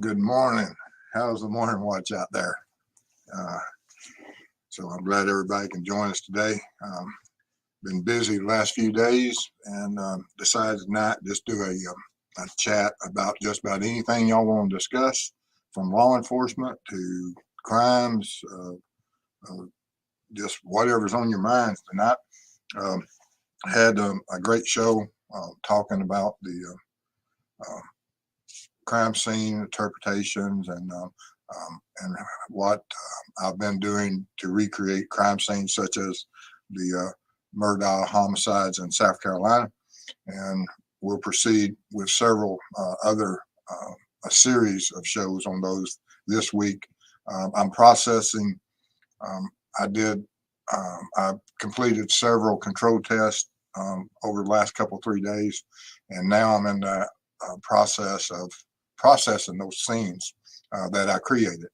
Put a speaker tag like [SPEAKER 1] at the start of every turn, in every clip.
[SPEAKER 1] Good morning. How's the morning watch out there? So I'm glad everybody can join us today. Been busy the last few days and decided tonight just do a chat about just about anything y'all want to discuss, from law enforcement to crimes, just whatever's on your minds tonight. Had a great show talking about the crime scene interpretations and what I've been doing to recreate crime scenes such as the Murdaugh homicides in South Carolina. And we'll proceed with several other a series of shows on those this week. I'm processing. I completed several control tests over the last 3 days, and now I'm in the process of processing those scenes that I created.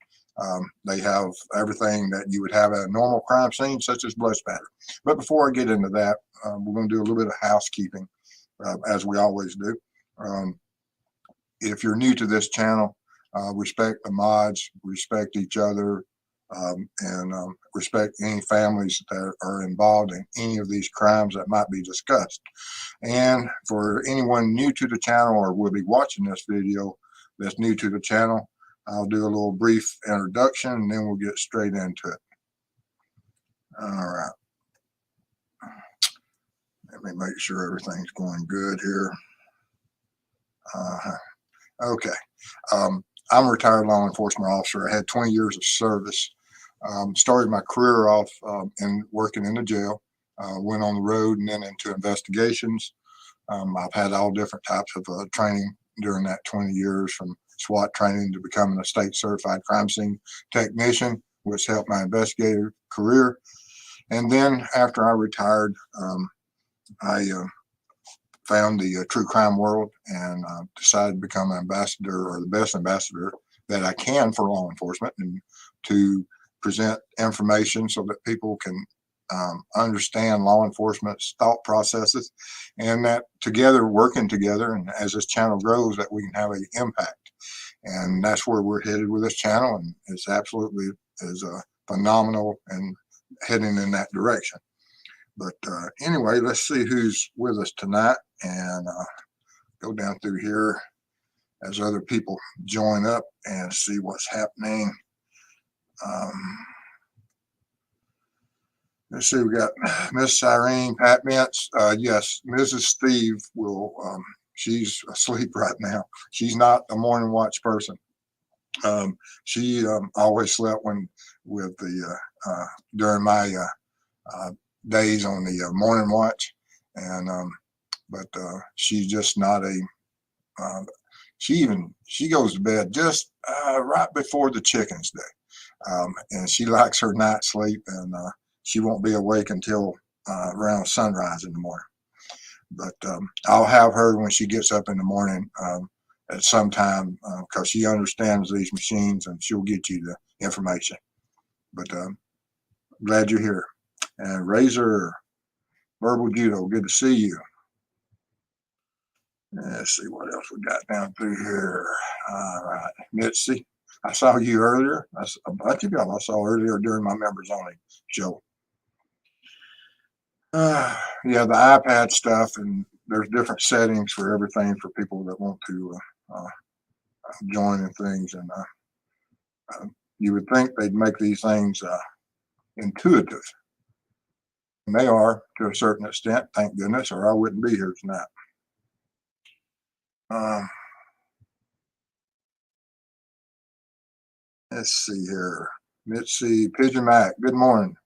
[SPEAKER 1] They have everything that you would have at a normal crime scene, such as blood spatter. But before I get into that, we're going to do a little bit of housekeeping, as we always do. If you're new to this channel, respect the mods, respect each other, and respect any families that are involved in any of these crimes that might be discussed. And for anyone new to the channel or will be watching this video that's new to the channel, I'll do a little brief introduction and then we'll get straight into it. All right. Let me make sure everything's going good here. Okay. I'm a retired law enforcement officer. I had 20 years of service. Started my career off in working in the jail, went on the road and then into investigations. I've had all different types of training during that 20 years, from SWAT training to becoming a state certified crime scene technician, which helped my investigative career. And then after I retired, I found the true crime world and decided to become an ambassador, or the best ambassador that I can for law enforcement, and to present information so that people can understand law enforcement's thought processes, and that together, working together, and as this channel grows, that we can have an impact. And that's where we're headed with this channel, and it's absolutely is phenomenal and heading in that direction. But anyway, let's see who's with us tonight, and go down through here as other people join up and see what's happening. Let's see, we got Miss Irene, Pat Mintz. Yes, Mrs. Steve will, she's asleep right now. She's not a morning watch person. She always slept with the, during my days on the morning watch. And, but she's just not a, she goes to bed just right before the chickens do. And she likes her night sleep, and she won't be awake until around sunrise in the morning. But I'll have her when she gets up in the morning at some time, because she understands these machines and she'll get you the information. But glad you're here. And Razor Verbal Judo, good to see you. Let's see what else we got down through here. All right, Mitzi, I saw you earlier. That's a bunch of y'all I saw earlier during my members only show. Yeah, the iPad stuff, and there's different settings for everything for people that want to join and things. And you would think they'd make these things intuitive. And they are to a certain extent, thank goodness, or I wouldn't be here tonight. Let's see here. Mitzi, Pigeon Mac, good morning.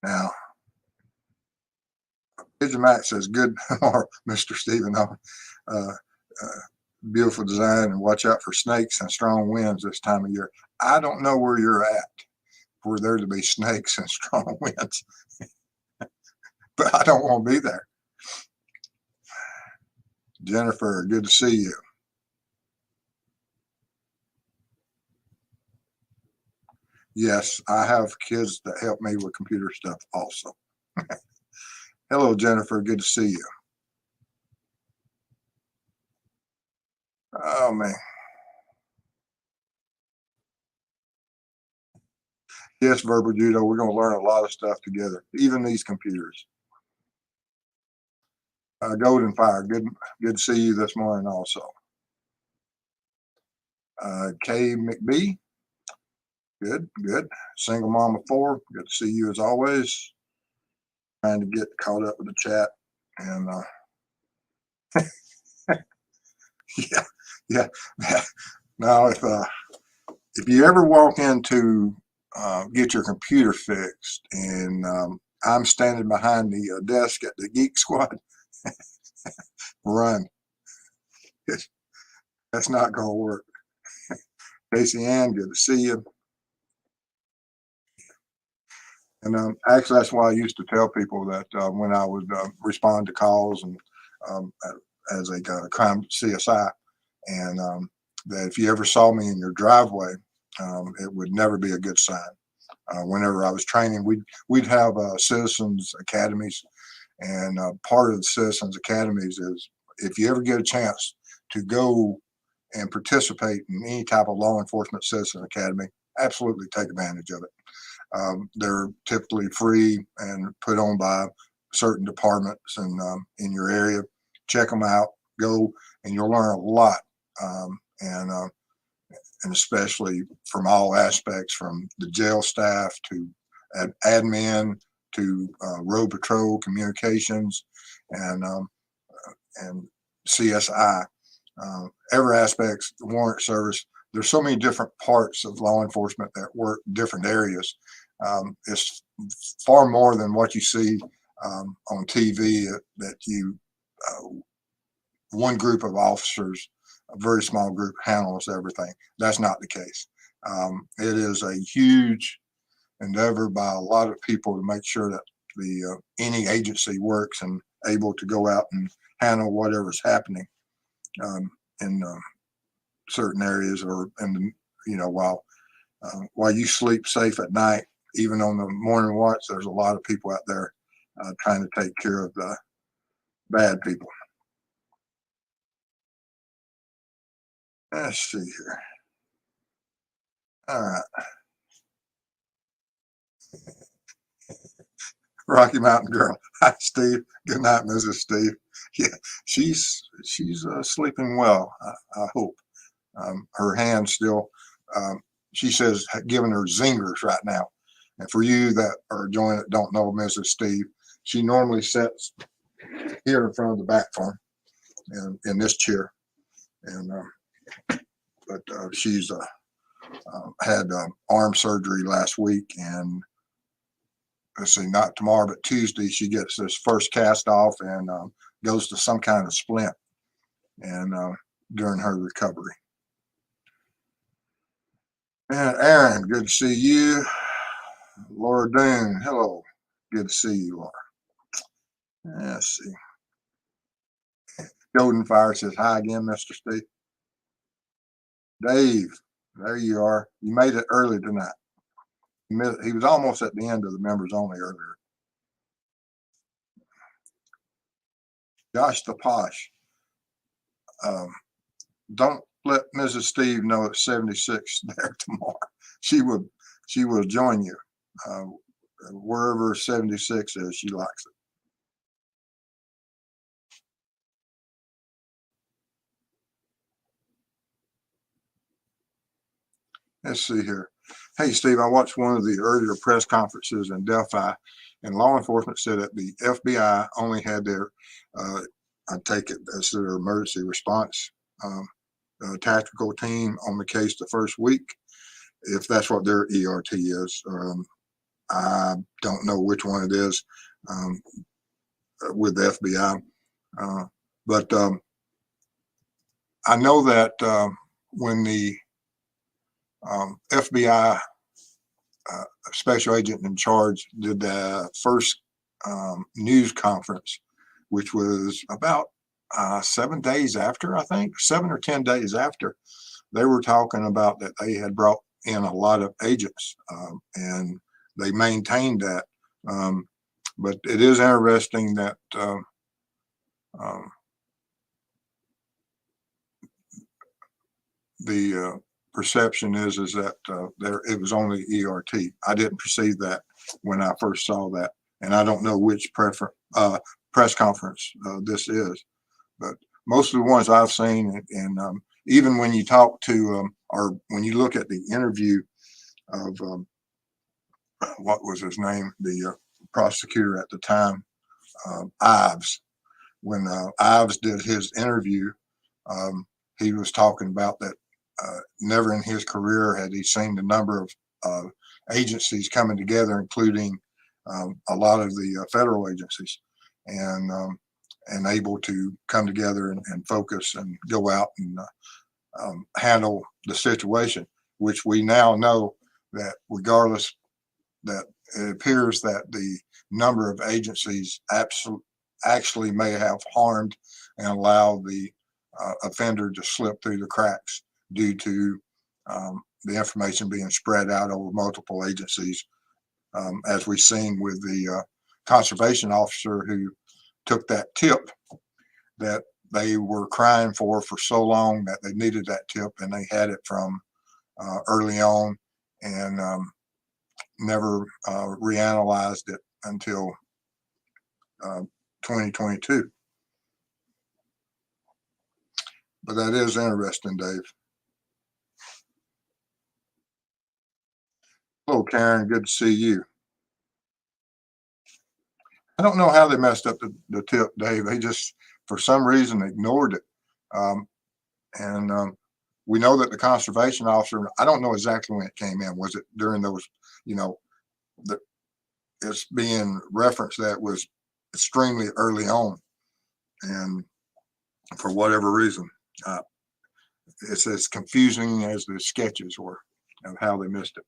[SPEAKER 1] Now, Pigeon Mac says, good, or Mr. Stephen, beautiful design, and watch out for snakes and strong winds this time of year. I don't know where you're at for there to be snakes and strong winds, but I don't want to be there. Jennifer, good to see you. Yes, I have kids that help me with computer stuff also. Hello, Jennifer. Good to see you. Oh man. Yes, verbal judo. We're going to learn a lot of stuff together, even these computers. Golden Fire. Good to see you this morning also. Kay McBee. Good. Single mom of 4. Good to see you as always. Trying to get caught up with the chat. And yeah, yeah. Now, if you ever walk into get your computer fixed, and I'm standing behind the desk at the Geek Squad, run. That's not going to work. Casey Ann, good to see you. And actually, that's why I used to tell people that when I would respond to calls and um, as a crime CSI, and that if you ever saw me in your driveway, it would never be a good sign. Whenever I was training, we'd have citizens academies, and part of the citizens academies is if you ever get a chance to go and participate in any type of law enforcement citizen academy, absolutely take advantage of it. They're typically free and put on by certain departments and in your area. Check them out. Go and you'll learn a lot, and especially from all aspects, from the jail staff to admin to road patrol, communications, and CSI. Every aspects, the warrant service. There's so many different parts of law enforcement that work different areas. It's far more than what you see on TV. That one group of officers, a very small group, handles everything. That's not the case. It is a huge endeavor by a lot of people to make sure that the any agency works and able to go out and handle whatever's happening in certain areas, or while you sleep safe at night, even on the morning watch, there's a lot of people out there trying to take care of the bad people. Let's see here. All right. Rocky Mountain Girl. Hi, Steve. Good night, Mrs. Steve. Yeah, she's sleeping well. I hope. Her hand still. She says giving her zingers right now. And for you that are joining that don't know Mrs. Steve, she normally sits here in front of the back farm in this chair, and but she's had arm surgery last week, and let's see, not tomorrow, but Tuesday, she gets this first cast off and goes to some kind of splint, and during her recovery. And Aaron, good to see you. Laura Doon, hello. Good to see you, Laura. Let's see. Golden Fire says, hi again, Mr. Steve. Dave, there you are. You made it early tonight. He was almost at the end of the members only earlier. Josh the Posh. Don't let Mrs. Steve know it's 76 there tomorrow. She will join you wherever 76 is. She likes it. Let's see here. Hey, Steve, I watched one of the earlier press conferences in Delphi, and law enforcement said that the FBI only had their, I take it as their emergency response tactical team on the case the first week, if that's what their ERT is. I don't know which one it is with the FBI, but I know that when the FBI special agent in charge did the first news conference, which was about 7 days after, I think 7 or 10 days after, they were talking about that they had brought in a lot of agents, and they maintained that. But it is interesting that the perception is that there it was only ERT. I didn't perceive that when I first saw that, and I don't know which press conference this is, but most of the ones I've seen, and even when you talk to or when you look at the interview of what was his name, the prosecutor at the time, Ives. When Ives did his interview, he was talking about that never in his career had he seen the number of agencies coming together, including a lot of the federal agencies, and able to come together and focus and go out and handle the situation, which we now know that regardless, that it appears that the number of agencies actually may have harmed and allowed the offender to slip through the cracks due to the information being spread out over multiple agencies, as we've seen with the conservation officer who took that tip that they were crying for so long that they needed that tip, and they had it from early on, and never reanalyzed it until 2022. But that is interesting, Dave. Hello, Karen. Good to see you. I don't know how they messed up the tip, Dave. They just, for some reason, ignored it. And we know that the conservation officer, I don't know exactly when it came in. Was it during those, that it's being referenced that was extremely early on. And for whatever reason, it's as confusing as the sketches were of how they missed it.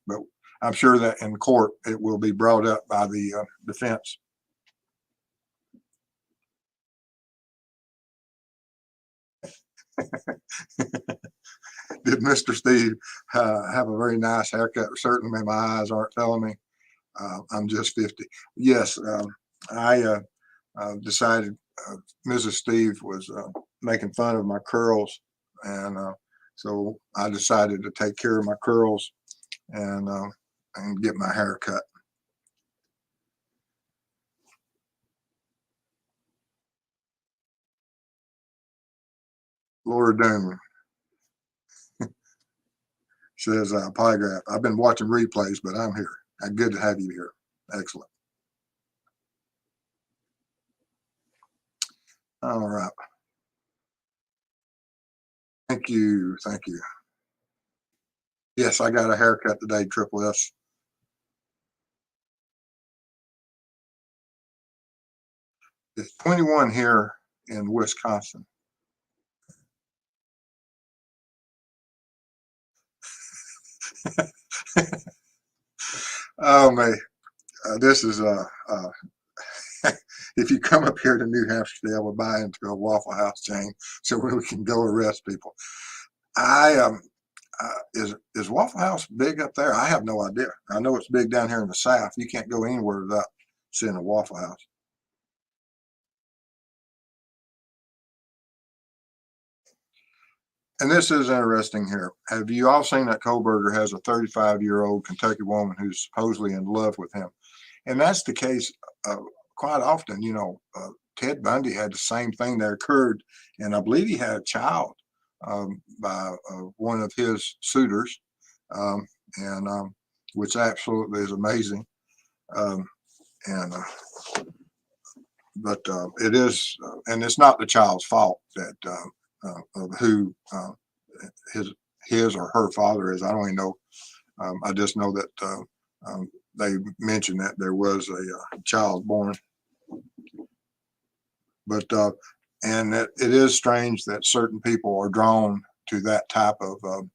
[SPEAKER 1] But I'm sure that in court, it will be brought up by the defense. Did Mr. Steve have a very nice haircut? Certainly my eyes aren't telling me. I'm just 50. Yes, I decided Mrs. Steve was making fun of my curls, and so I decided to take care of my curls and get my hair cut. Laura Doom says, Polygraph, I've been watching replays, but I'm here. Good to have you here. Excellent. All right. Thank you. Thank you. Yes, I got a haircut today, Triple S. It's 21 here in Wisconsin. Oh man, this is if you come up here to New Hampshire, they will buy into a Waffle House chain so we can go arrest people. I is Waffle House big up there? I have no idea. I know it's big down here in the South. You can't go anywhere without seeing a Waffle House. And this is interesting here. Have you all seen that Kohlberger has a 35-year-old Kentucky woman who's supposedly in love with him? And that's the case quite often. Ted Bundy had the same thing that occurred, and I believe he had a child by one of his suitors, and which absolutely is amazing. But it is, and it's not the child's fault that of who his or her father is. I don't even know. I just know that they mentioned that there was a child born. But and it is strange that certain people are drawn to that type of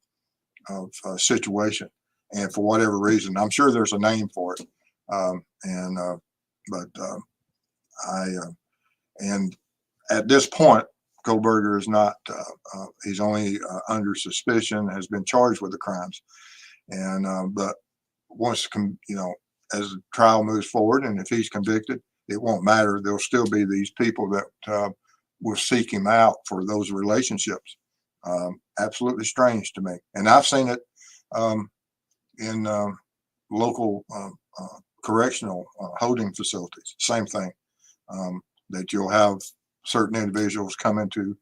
[SPEAKER 1] situation, and for whatever reason, I'm sure there's a name for it. But and at this point, Kohlberger is not. He's only under suspicion, has been charged with the crimes, and but once as the trial moves forward, and if he's convicted, it won't matter. There'll still be these people that will seek him out for those relationships, absolutely strange to me. And I've seen it in local correctional holding facilities. Same thing. That you'll have certain individuals come into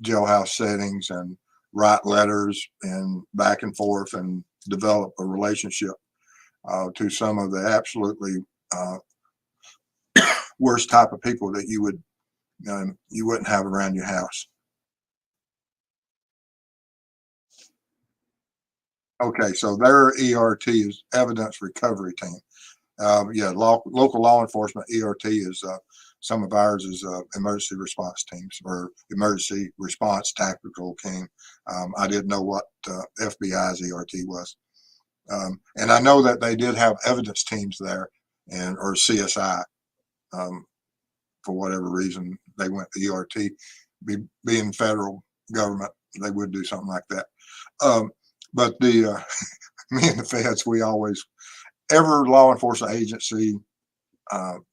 [SPEAKER 1] jailhouse settings and write letters and back and forth and develop a relationship to some of the absolutely worst type of people that you wouldn't have around your house. Okay, so their ERT is Evidence Recovery Team. Yeah, local law enforcement ERT is some of ours is emergency response teams or emergency response tactical team. I didn't know what FBI's ERT was, and I know that they did have evidence teams there, and or CSI. Um, for whatever reason, they went to ERT. Being federal government, they would do something like that. Um, but the me and the feds, we always every law enforcement agency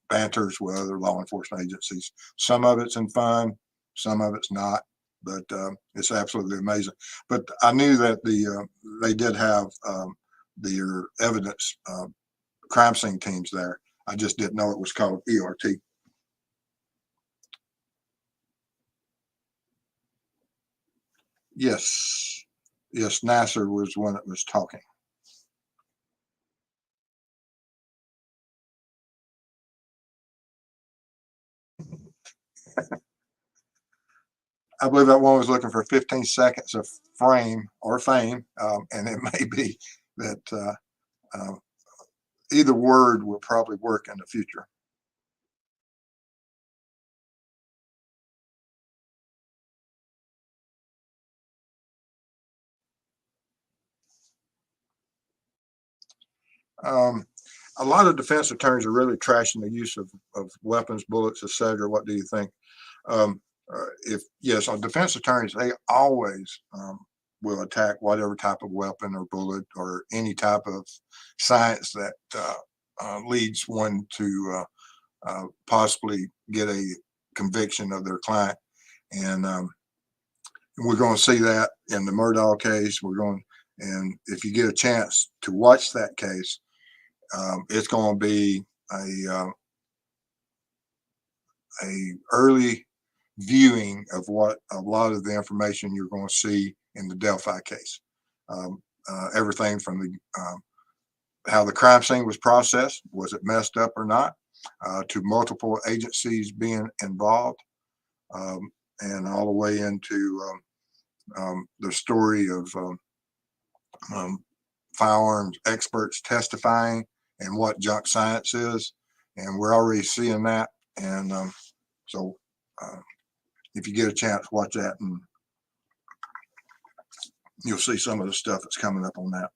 [SPEAKER 1] banters with other law enforcement agencies. Some of it's in fun, some of it's not, but it's absolutely amazing. But I knew that they did have their evidence crime scene teams there. I just didn't know it was called ERT. Yes, yes, Nasser was one that was talking. I believe that one was looking for 15 seconds of frame or fame, and it may be that uh, either word will probably work in the future. Um, a lot of defense attorneys are really trashing the use of weapons, bullets, etc. What do you think? If yes, on defense attorneys, they always will attack whatever type of weapon or bullet or any type of science that leads one to possibly get a conviction of their client. And we're going to see that in the Murdaugh case. And if you get a chance to watch that case, it's going to be a early viewing of what a lot of the information you're going to see in the Delphi case. Everything from the how the crime scene was processed, was it messed up or not, to multiple agencies being involved, um, and all the way into the story of um, firearms experts testifying and what junk science is. And we're already seeing that. And so uh, if you get a chance, watch that and you'll see some of the stuff that's coming up on that.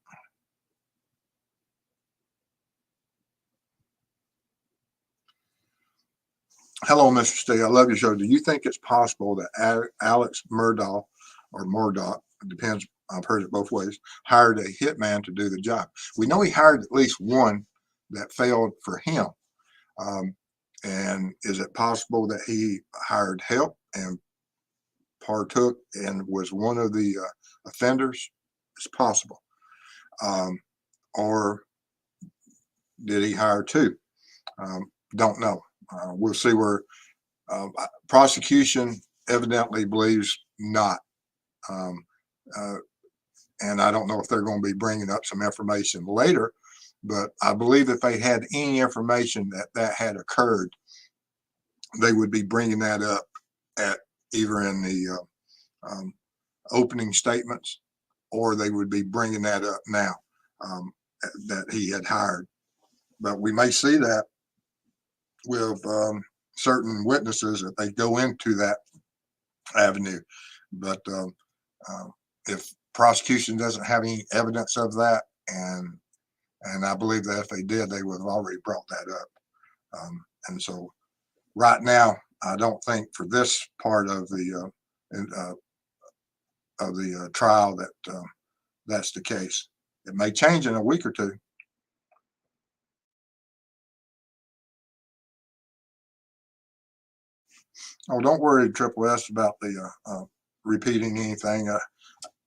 [SPEAKER 1] Hello, Mr. Steve. I love your show. Do you think it's possible that Alex Murdaugh or Murdaugh, it depends, I've heard it both ways, hired a hitman to do the job? We know he hired at least one that failed for him. Um, and is it possible that he hired help and partook and was one of the offenders? It's possible. Um, or did he hire two? Don't know. We'll see where prosecution evidently believes not. Um, uh, and I don't know if they're going to be bringing up some information later, but I believe if they had any information that had occurred, they would be bringing that up at either in the opening statements or they would be bringing that up now um, that he had hired. But we may see that with certain witnesses if they go into that avenue. But if prosecution doesn't have any evidence of that, and I believe that if they did, they would have already brought that up. And so right now, I don't think for this part of the trial that that's the case. It may change in a week or two. Oh, don't worry, Triple S, about the repeating anything.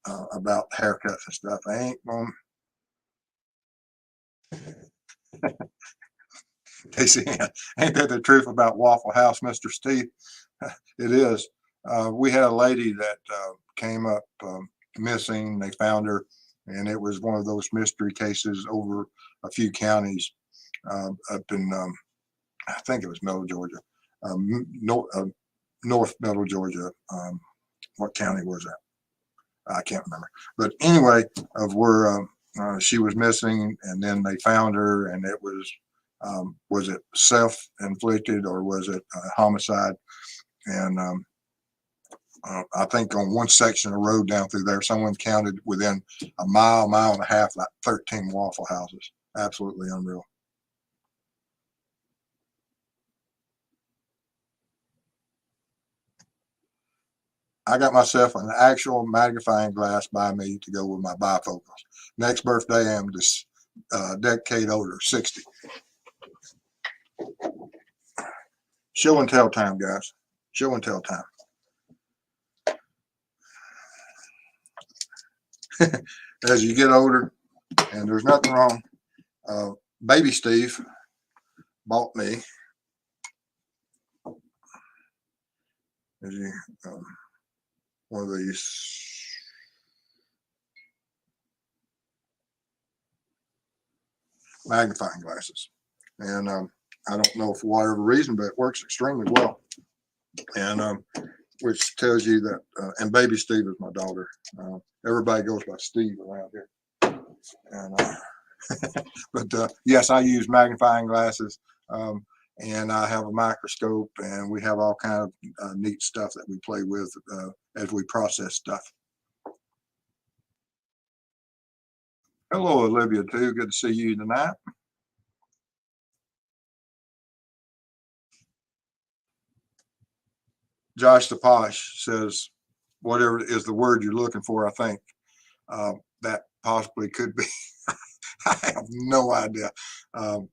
[SPEAKER 1] about haircuts and stuff. I ain't gonna. They say, ain't that the truth about Waffle House, Mr. Steve? It is. We had a lady that came up missing. They found her, and it was one of those mystery cases over a few counties up in, I think it was Middle Georgia, North Middle Georgia. What county was that? I can't remember. But anyway, of where she was missing, and then they found her, and it was it self-inflicted or was it homicide? And I think on one section of road down through there, someone counted within a mile and a half, like 13 Waffle Houses. Absolutely unreal. I got myself an actual magnifying glass by me to go with my bifocals. Next birthday, I'm just a decade older, 60. Show and tell time, guys. Show and tell time. As you get older, and there's nothing wrong. Baby Steve bought me one of these magnifying glasses, and I don't know for whatever reason, but it works extremely well. And which tells you that, and Baby Steve is my daughter. Everybody goes by Steve around here. And but yes, I use magnifying glasses, and I have a microscope, and we have all kind of neat stuff that we play with as we process stuff. Hello, Olivia, too. Good to see you tonight. Josh the Posh says, whatever is the word you're looking for, I think that possibly could be. I have no idea. But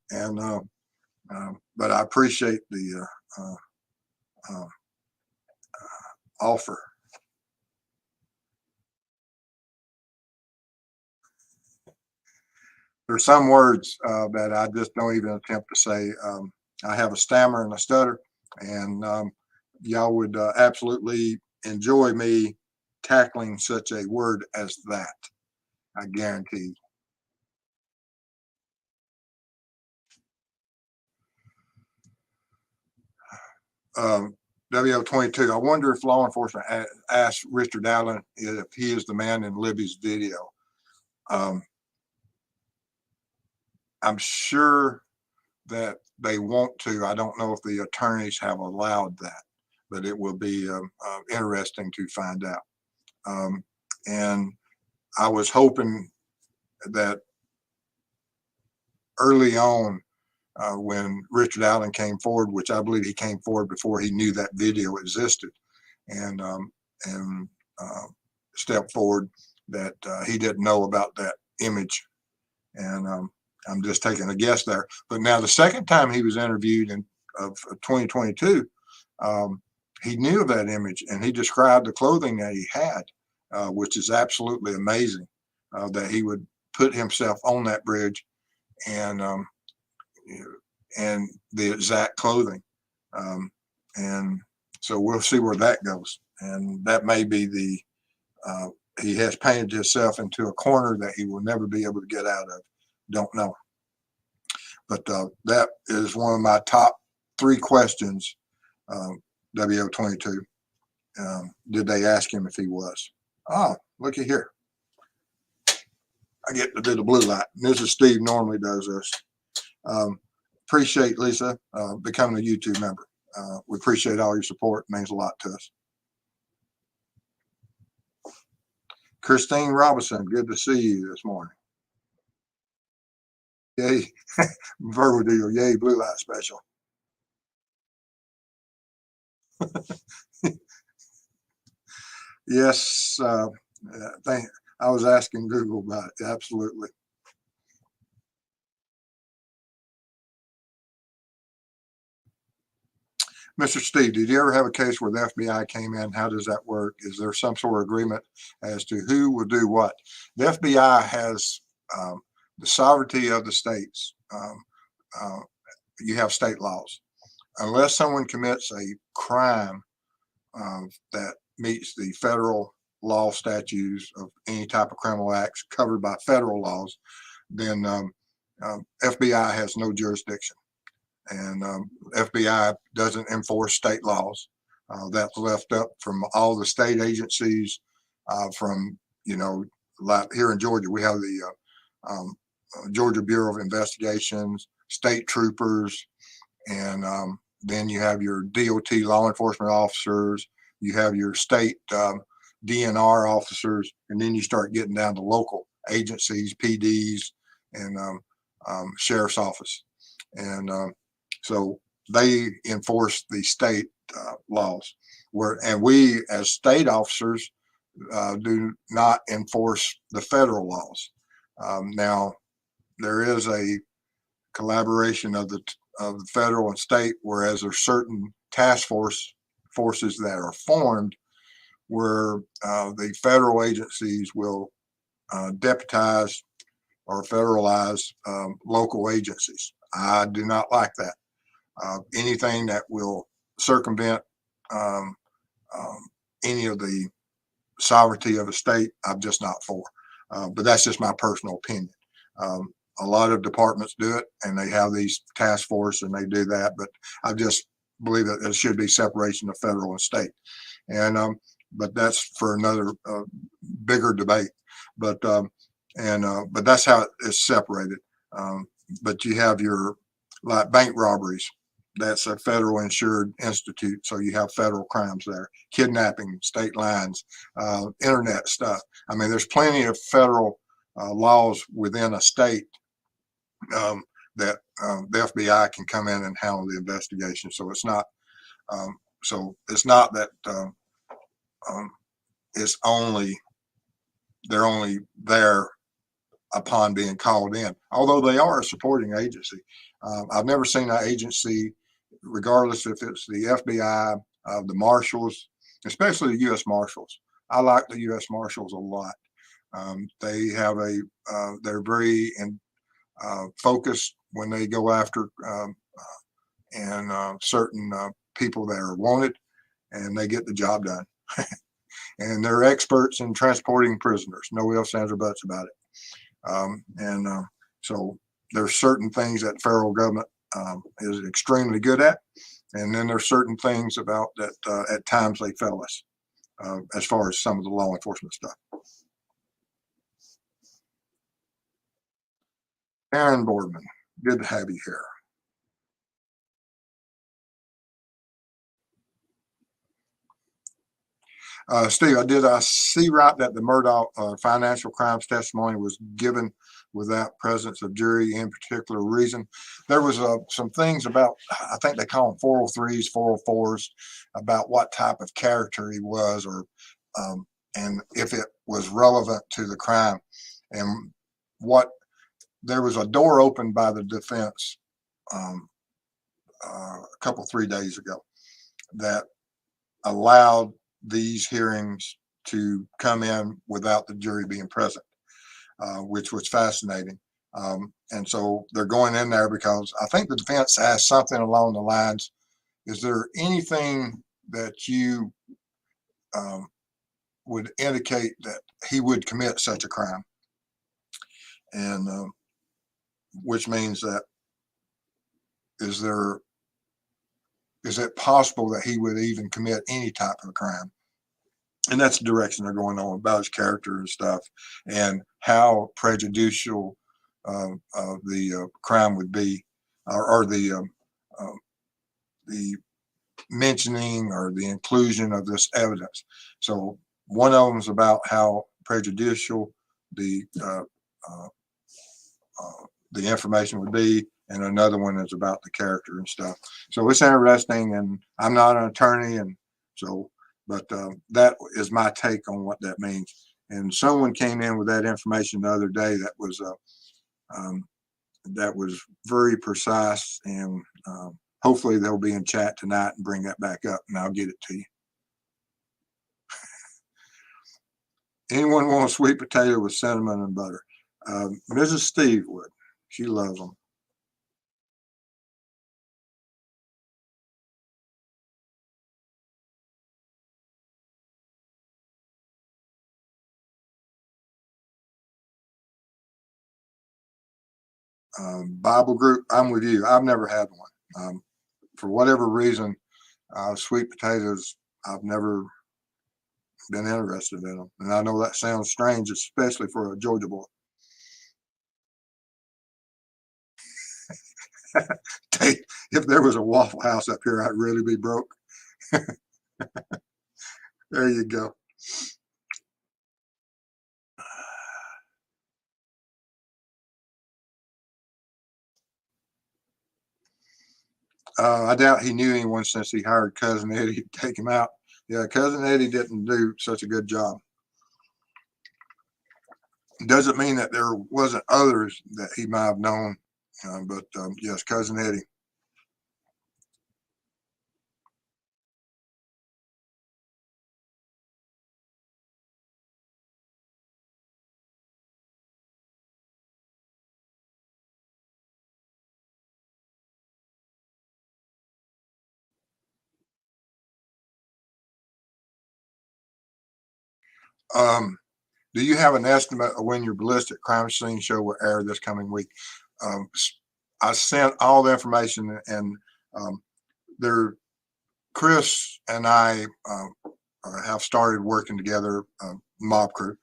[SPEAKER 1] I appreciate the offer. There's some words that I just don't even attempt to say. I have a stammer and a stutter, and y'all would absolutely enjoy me tackling such a word as that. I guarantee. WO22. I wonder if law enforcement asked Richard Allen if he is the man in Libby's video. I'm sure that they want to. I don't know if the attorneys have allowed that, but it will be interesting to find out. And I was hoping that early on, when Richard Allen came forward, which I believe he came forward before he knew that video existed, and stepped forward that he didn't know about that image. And I'm just taking a guess there. But now the second time he was interviewed in of 2022, he knew of that image, and he described the clothing that he had, which is absolutely amazing that he would put himself on that bridge and the exact clothing. And so we'll see where that goes. And that may be he has painted himself into a corner that he will never be able to get out of. Don't know. But that is one of my top 3 questions, WO22. Did they ask him if he was? Oh, looky here. I get to do the blue light. Mrs. Steve normally does this. Appreciate Lisa becoming a YouTube member. We appreciate all your support. It means a lot to us. Christine Robinson, good to see you this morning. Yay, Virgo deal. Yay, blue light special. Yes, I was asking Google about it. Absolutely. Mr. Steve, did you ever have a case where the FBI came in? How does that work? Is there some sort of agreement as to who will do what? The FBI has the sovereignty of the states. Uh, you have state laws. Unless someone commits a crime that meets the federal law statutes of any type of criminal acts covered by federal laws, then FBI has no jurisdiction. And FBI doesn't enforce state laws. That's left up from all the state agencies. From like here in Georgia, we have the Georgia Bureau of Investigations, state troopers, and then you have your DOT law enforcement officers. You have your state DNR officers, and then you start getting down to local agencies, PDs, and sheriff's office, and so they enforce the state laws. And we, as state officers, do not enforce the federal laws. Now, there is a collaboration of the federal and state, whereas there's certain task forces that are formed where the federal agencies will deputize or federalize local agencies. I do not like that. Anything that will circumvent any of the sovereignty of a state, I'm just not for. But that's just my personal opinion. A lot of departments do it, and they have these task force, and they do that. But I just believe that there should be separation of federal and state. And but that's for another bigger debate. But that's how it's separated. But you have your like bank robberies. That's a federal insured institute, so you have federal crimes there. Kidnapping, state lines, internet stuff. I mean, there's plenty of federal laws within a state that the FBI can come in and handle the investigation. So it's not that it's only they're only there upon being called in, although they are a supporting agency. I've never seen an agency, regardless if it's the FBI, the Marshals, especially the U.S. Marshals. I like the U.S. Marshals a lot. They have they're very focused when they go after certain people that are wanted, and they get the job done. And they're experts in transporting prisoners. No ifs, ands, or buts about it. So there's certain things that the federal government is extremely good at, and then there's certain things about that at times they fail us as far as some of the law enforcement stuff. Aaron Boardman, good to have you here. Steve, I see right that the Murdaugh financial crimes testimony was given without presence of jury in particular reason. There was some things about, I think they call them 403s, 404s, about what type of character he was, or and if it was relevant to the crime. And there was a door opened by the defense a couple, 3 days ago that allowed these hearings to come in without the jury being present, which was fascinating. And so they're going in there because I think the defense asked something along the lines, is there anything that you would indicate that he would commit such a crime? And which means that is it possible that he would even commit any type of crime? And that's the direction they're going on about his character and stuff, and how prejudicial the crime would be, or the mentioning or the inclusion of this evidence. So one of them is about how prejudicial the information would be, and another one is about the character and stuff. So it's interesting, and I'm not an attorney, and so, but that is my take on what that means. And someone came in with that information the other day that was very precise, and hopefully they'll be in chat tonight and bring that back up, and I'll get it to you. Anyone want a sweet potato with cinnamon and butter? Mrs. Steve would. She loves them. Bible group, I'm with you. I've never had one. For whatever reason, sweet potatoes, I've never been interested in them. And I know that sounds strange, especially for a Georgia boy. If there was a Waffle House up here, I'd really be broke. There you go. I doubt he knew anyone since he hired Cousin Eddie to take him out. Yeah, Cousin Eddie didn't do such a good job. Doesn't mean that there wasn't others that he might have known, but yes, Cousin Eddie. Do you have an estimate of when your Ballistic crime scene show will air this coming week? I sent all the information, and there, Chris and I have started working together, mob crew,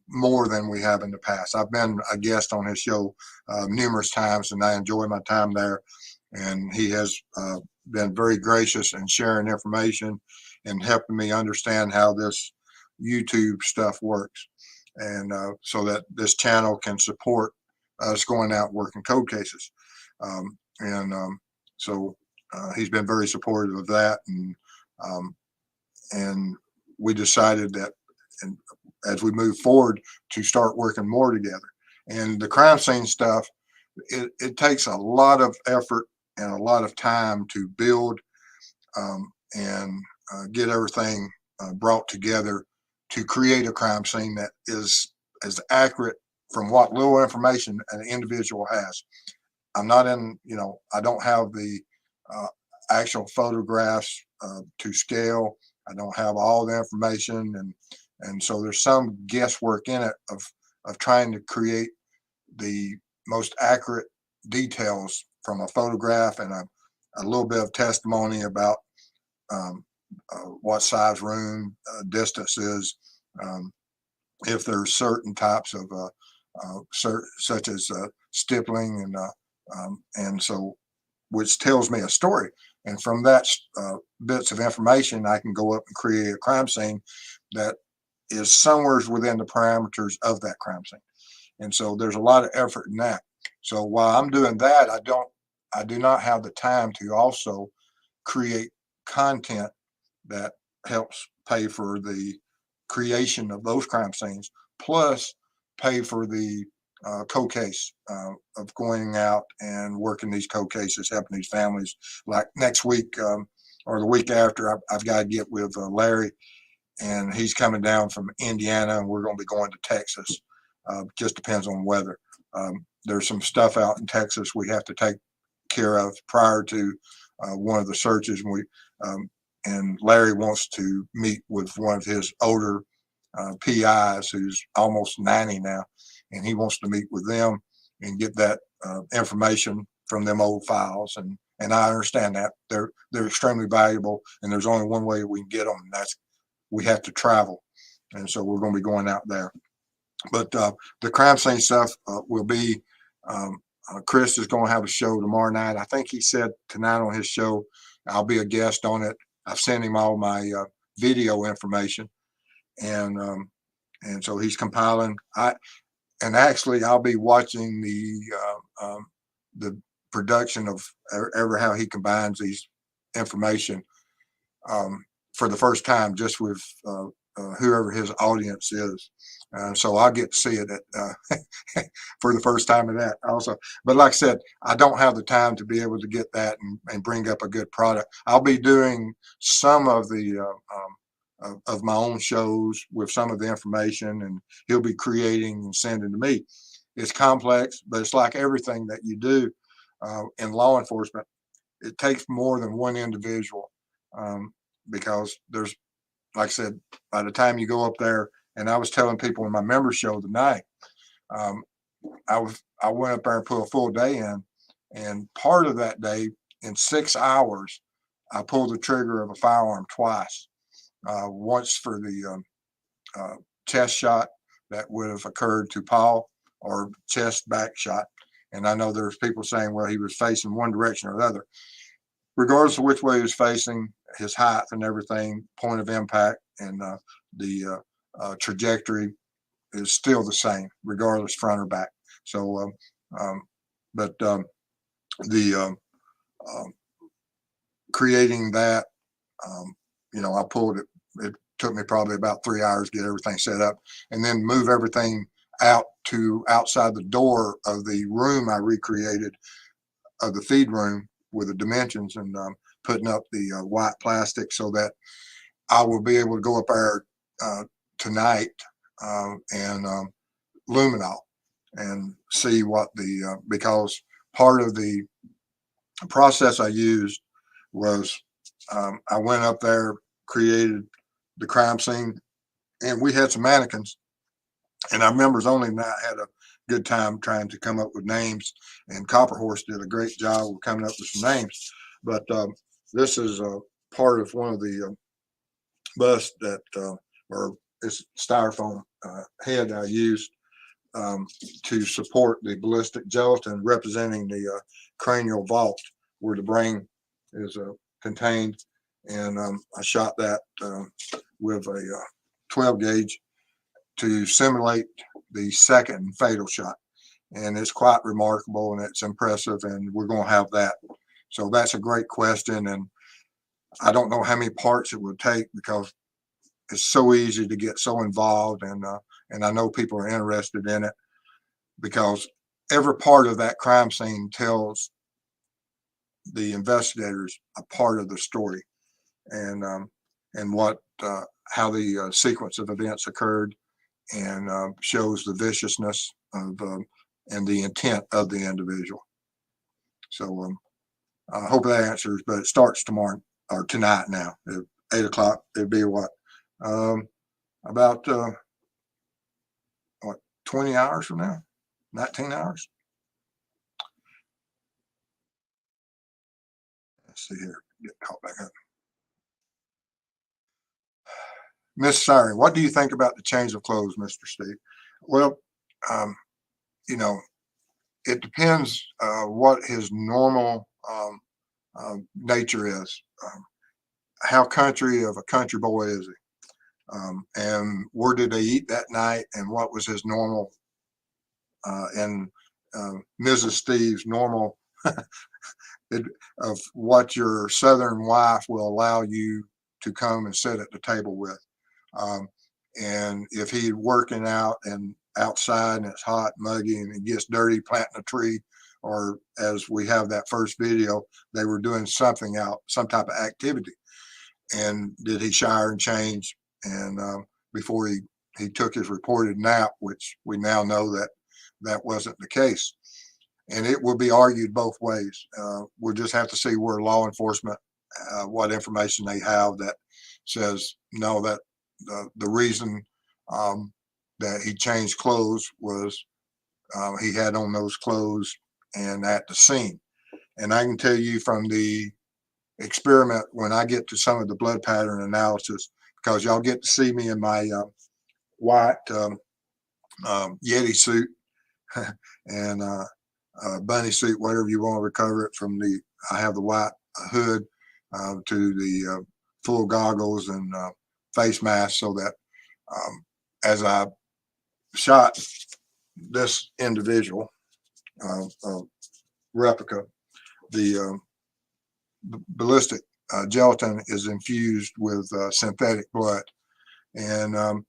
[SPEAKER 1] more than we have in the past. I've been a guest on his show numerous times, and I enjoy my time there. And he has been very gracious in sharing information and helping me understand how this YouTube stuff works, and so that this channel can support us going out working cold cases. And so he's been very supportive of that, and we decided that, and as we move forward, to start working more together. And the crime scene stuff, it takes a lot of effort and a lot of time to build and get everything brought together to create a crime scene that is as accurate from what little information an individual has. I'm not in, I don't have the actual photographs to scale. I don't have all the information, and so there's some guesswork in it of trying to create the most accurate details from a photograph and a little bit of testimony about what size room, distance is, if there's certain types of such as stippling, and so, which tells me a story. And from that bits of information, I can go up and create a crime scene that is somewhere within the parameters of that crime scene. And so there's a lot of effort in that. So while I'm doing that, I do not have the time to also create content that helps pay for the creation of those crime scenes, plus pay for the cold case of going out and working these cold cases, helping these families. Like next week or the week after, I've got to get with Larry, and he's coming down from Indiana, and we're going to be going to Texas. Just depends on weather. There's some stuff out in Texas we have to take care of prior to one of the searches. And Larry wants to meet with one of his older PIs who's almost 90 now, and he wants to meet with them and get that information from them old files. And I understand that they're extremely valuable, and there's only one way we can get them, and that's we have to travel. And so we're going to be going out there. But the crime scene stuff will be, Chris is going to have a show tomorrow night. I think he said tonight on his show, I'll be a guest on it. I've sent him all my video information, and so he's compiling. Actually I'll be watching the production of how he combines these information for the first time, just with whoever his audience is. So I'll get to see it for the first time of that also. But like I said, I don't have the time to be able to get that and bring up a good product. I'll be doing some of the of my own shows with some of the information, and he'll be creating and sending to me. It's complex, but it's like everything that you do in law enforcement. It takes more than one individual because there's, like I said, by the time you go up there, and I was telling people in my member show tonight, um, I went up there and put a full day in, and part of that day, in 6 hours, I pulled the trigger of a firearm twice. Once for the chest shot that would have occurred to Paul, or chest back shot. And I know there's people saying, well, he was facing one direction or the other. Regardless of which way he was facing, his height and everything, point of impact, and the trajectory is still the same, regardless front or back. So, the creating that, I pulled it. It took me probably about 3 hours to get everything set up, and then move everything out to outside the door of the room I recreated, of the feed room, with the dimensions, and putting up the white plastic so that I will be able to go up there tonight and luminol and see what the because part of the process I used was I went up there, created the crime scene, and we had some mannequins, and our members only night had a good time trying to come up with names, and Copper Horse did a great job of coming up with some names. But this is part of one of the busts that, or it's styrofoam head I used to support the ballistic gelatin representing the cranial vault where the brain is contained. And I shot that with a 12 gauge to simulate the second fatal shot. And it's quite remarkable and it's impressive, and we're going to have that. So that's a great question. And I don't know how many parts it would take because it's so easy to get so involved. And I know people are interested in it because every part of that crime scene tells the investigators a part of the story, and what how the sequence of events occurred, and shows the viciousness of and the intent of the individual. So I hope that answers. But it starts tomorrow or tonight now at 8 o'clock. It'd be what about 20 hours from now, 19 hours. Let's see here. Get caught back up. Miss Siren, what do you think about the change of clothes, Mr. Steve? Well, um, it depends what his normal nature is. How country of a country boy is he? And where did they eat that night? And what was his normal and Mrs. Steve's normal of what your Southern wife will allow you to come and sit at the table with. And if he's working out and outside and it's hot, muggy, and it gets dirty planting a tree, or as we have that first video, they were doing something out, some type of activity. And did he shower and change? And before he took his reported nap, which we now know that that wasn't the case. And it will be argued both ways. We'll just have to see where law enforcement, what information they have that says no, that the reason that he changed clothes was he had on those clothes and at the scene. And I can tell you from the experiment, when I get to some of the blood pattern analysis, because y'all get to see me in my white Yeti suit and bunny suit, whatever you want to recover it from. I have the white hood to the full goggles and face mask, so that as I shot this individual replica, the ballistic gelatin is infused with synthetic blood, and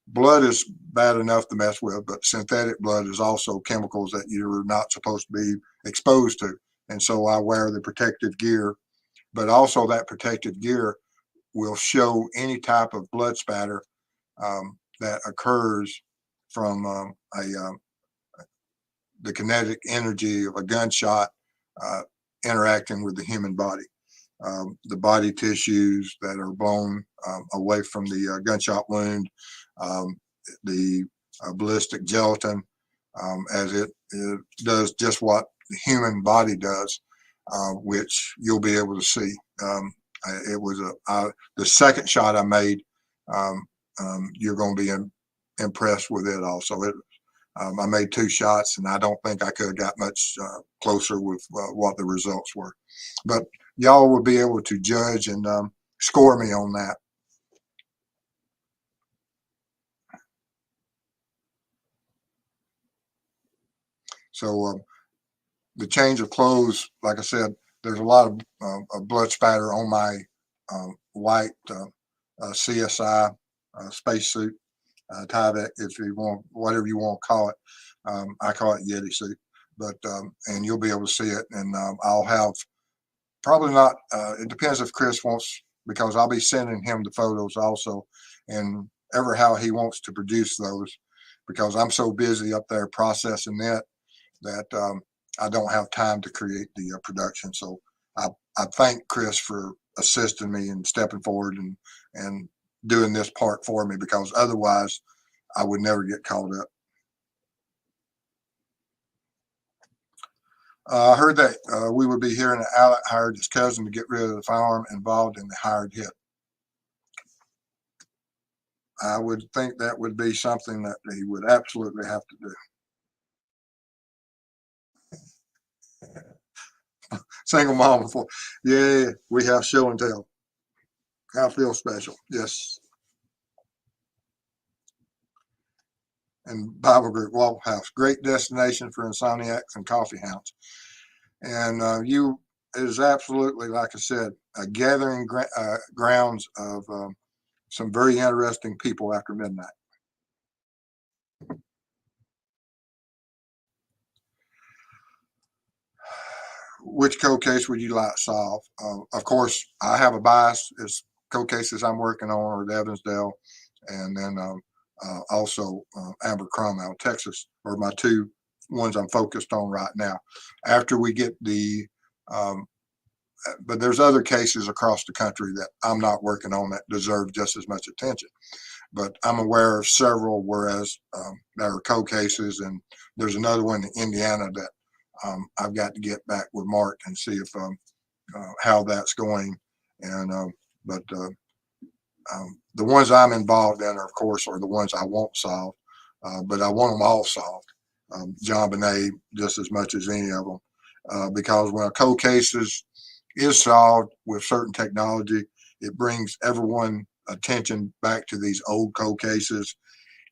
[SPEAKER 1] blood is bad enough to mess with, but synthetic blood is also chemicals that you're not supposed to be exposed to. And so I wear the protective gear, but also that protective gear will show any type of blood spatter that occurs from the kinetic energy of a gunshot uh, interacting with the human body. The body tissues that are blown away from the gunshot wound, um, the ballistic gelatin, as it does just what the human body does, which you'll be able to see. It was the second shot I made. Um, you're going to be impressed with it also. I made 2 shots, and I don't think I could have got much closer with what the results were. But y'all will be able to judge and score me on that. So the change of clothes, like I said, there's a lot of blood spatter on my white CSI spacesuit, Tyvek, if you want, whatever you want to call it. I call it Yeti suit, but and you'll be able to see it, and I'll have probably not. It depends if Chris wants, because I'll be sending him the photos also, and ever how he wants to produce those, because I'm so busy up there processing it that I don't have time to create the production. So I thank Chris for assisting me and stepping forward and doing this part for me, because otherwise I would never get caught up. I heard that we would be hearing that Alec hired his cousin to get rid of the firearm involved in the hired hit. I would think that would be something that he would absolutely have to do. Single mom before. Yeah, we have show and tell. I feel special. Yes. And Bible Group Waffle House, great destination for insomniacs and coffee hounds. And you is absolutely, like I said, a gathering grounds of some very interesting people after midnight. Which cold case would you like to solve? Of course, I have a bias. It's cold cases I'm working on are the Evansdale, and then also Amber Crum out of Texas are my 2 ones I'm focused on right now. After we get the, but there's other cases across the country that I'm not working on that deserve just as much attention. But I'm aware of several, whereas there are cold cases, and there's another one in Indiana that I've got to get back with Mark and see if how that's going. And but the ones I'm involved in, are, of course, are the ones I won't solve, but I want them all solved. John Bonet just as much as any of them, because when a cold case is solved with certain technology, it brings everyone attention back to these old cold cases,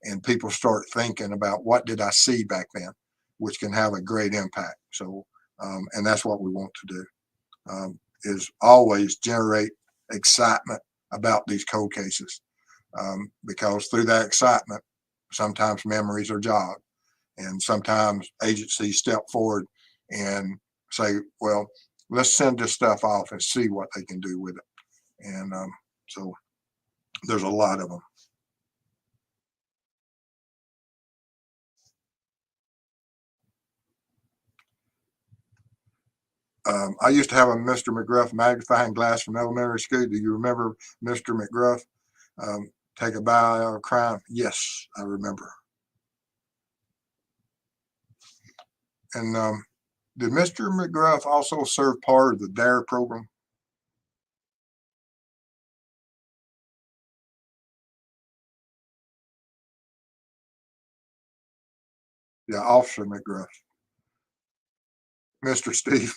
[SPEAKER 1] and people start thinking about what did I see back then, which can have a great impact. So, and that's what we want to do, is always generate excitement about these cold cases, because through that excitement, sometimes memories are jogged, and sometimes agencies step forward and say, well, let's send this stuff off and see what they can do with it. And so there's a lot of them. I used to have a Mr. McGruff magnifying glass from elementary school. Do you remember Mr. McGruff? Take a bow out of crime. Yes, I remember. And did Mr. McGruff also serve part of the DARE program? Yeah, Officer McGruff. Mr. Steve,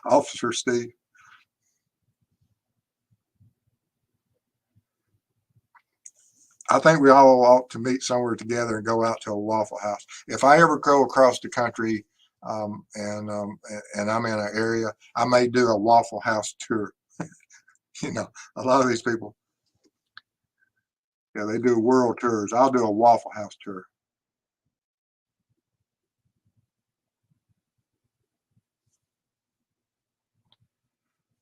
[SPEAKER 1] Officer Steve. I think we all ought to meet somewhere together and go out to a Waffle House. If I ever go across the country, and I'm in an area, I may do a Waffle House tour. You know, a lot of these people. Yeah, they do world tours. I'll do a Waffle House tour.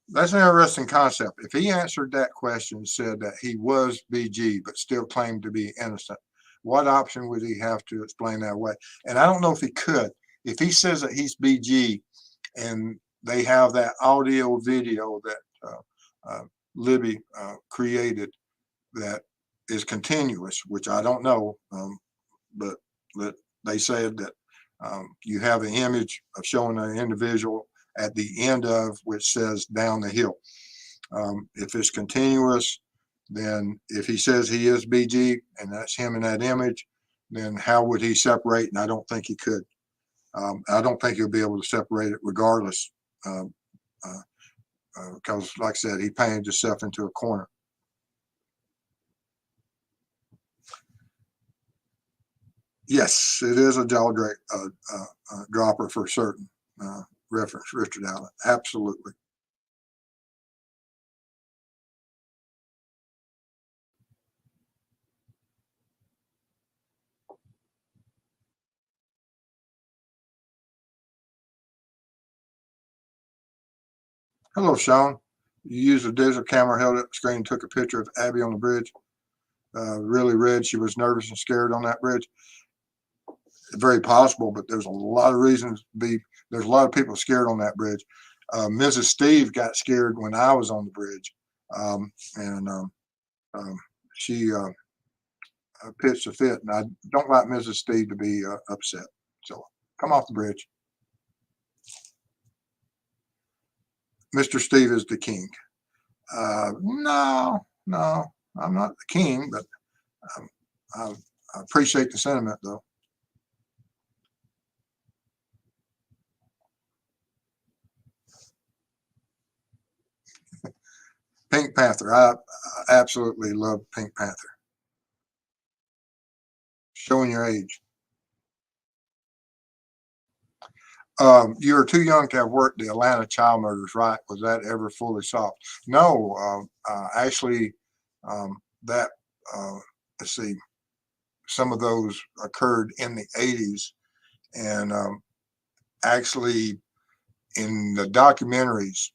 [SPEAKER 1] That's an interesting concept. If he answered that question, said that he was BG, but still claimed to be innocent, what option would he have to explain that away? And I don't know if he could. If he says that he's BG and they have that audio video that Libby created that is continuous, which I don't know, but they said that you have an image of showing an individual at the end of which says down the hill. If it's continuous, then if he says he is BG and that's him in that image, then how would he separate? And I don't think he could. I don't think he'll be able to separate it regardless, because like I said, he painted himself into a corner. Yes, it is a jaw dropper for certain. Reference Richard Allen. Absolutely. Hello, Sean. You used a digital camera, held up the screen, and took a picture of Abby on the bridge. Really read she was nervous and scared on that bridge. Very possible, but there's a lot of reasons to be. There's a lot of people scared on that bridge. Mrs. Steve got scared when I was on the bridge, and she pitched a fit. And I don't like Mrs. Steve to be upset. So come off the bridge. Mr. Steve is the king. No, no, I'm not the king, but um, I appreciate the sentiment, though. Pink Panther. I absolutely love Pink Panther. Showing your age. You're too young to have worked the Atlanta child murders, right? Was that ever fully solved? No, actually, that, uh, let's see, some of those occurred in the 80s. And actually, in the documentaries,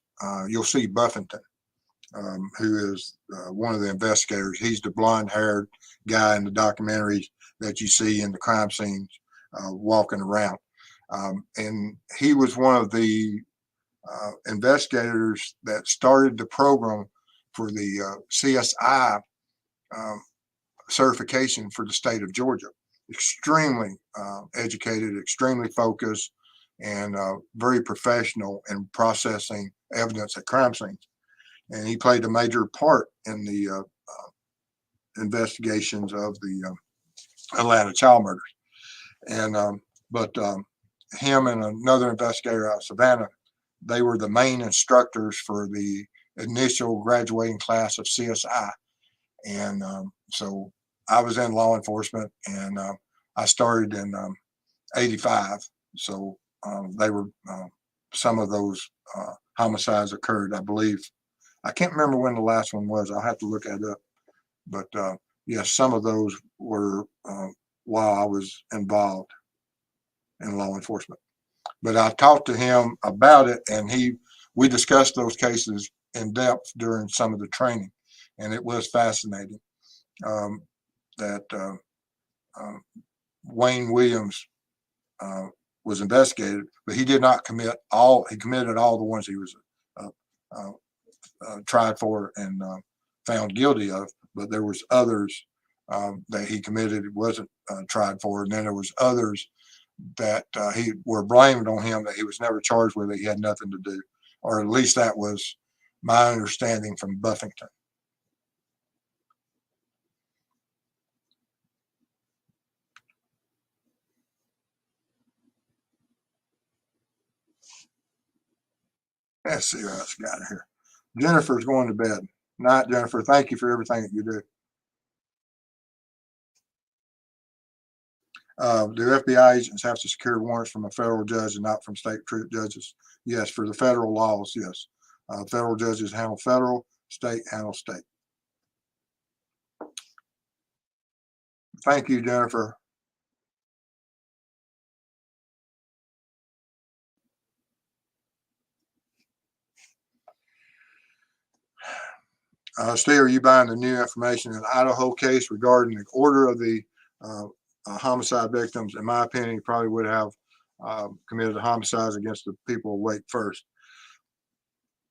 [SPEAKER 1] you'll see Buffington, who is one of the investigators. He's the blonde haired guy in the documentaries that you see in the crime scenes walking around. And he was one of the investigators that started the program for the CSI um, certification for the state of Georgia. Extremely educated, extremely focused, and very professional in processing evidence at crime scenes. And he played a major part in the investigations of the Atlanta child murders. And but him and another investigator out of Savannah, they were the main instructors for the initial graduating class of CSI. And so I was in law enforcement, and I started in '85. So they were some of those homicides occurred, I believe. I can't remember when the last one was. I'll have to look that up. But yes, some of those were while I was involved in law enforcement. But I talked to him about it, and we discussed those cases in depth during some of the training, and it was fascinating that Wayne Williams was investigated, but he did not commit all. He committed all the ones he was uh, uh, tried for and found guilty of, but there was others that he committed wasn't tried for, and then there was others that he were blamed on him that he was never charged with, that he had nothing to do, or at least that was my understanding from Buffington. Let's see what else got here. Jennifer's going to bed. Night, Jennifer. Thank you for everything that you do. Do FBI agents have to secure warrants from a federal judge and not from state judges? Yes, for the federal laws, yes. Federal judges handle federal, state handle state. Thank you, Jennifer. Steve, are you buying the new information in the Idaho case regarding the order of the uh, homicide victims? In my opinion, he probably would have committed the homicides against the people awake first.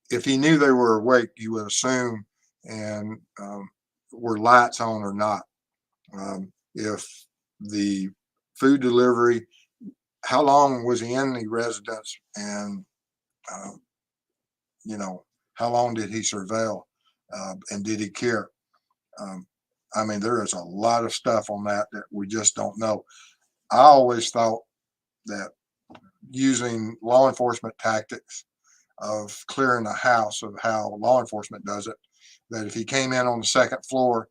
[SPEAKER 1] If he knew they were awake, you would assume, and were lights on or not. If the food delivery, how long was he in the residence, and uh, you know, how long did he surveil, and did he care? Um, I mean, there is a lot of stuff on that that we just don't know. I always thought that using law enforcement tactics of clearing a house, of how law enforcement does it, that if he came in on the second floor,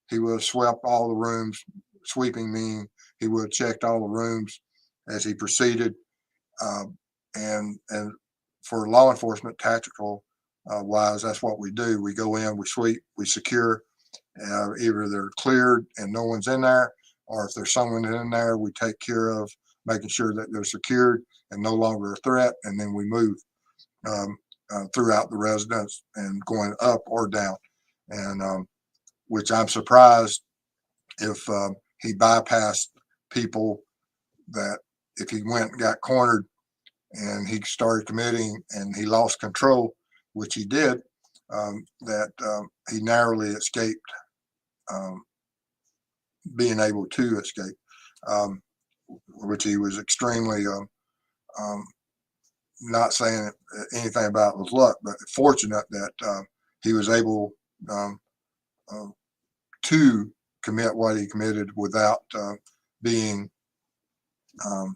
[SPEAKER 1] he would have swept all the rooms. Sweeping meaning he would have checked all the rooms as he proceeded. And for law enforcement tactical wise, that's what we do. We go in, we sweep, we secure. Either they're cleared and no one's in there, or if there's someone in there, we take care of making sure that they're secured and no longer a threat, and then we move um, throughout the residence and going up or down. And which I'm surprised if he bypassed people, that if he went and got cornered and he started committing and he lost control, which he did, that he narrowly escaped um, being able to escape, um, which he was extremely um, not saying anything about his luck, but fortunate that he was able um, uh, to commit what he committed without being um,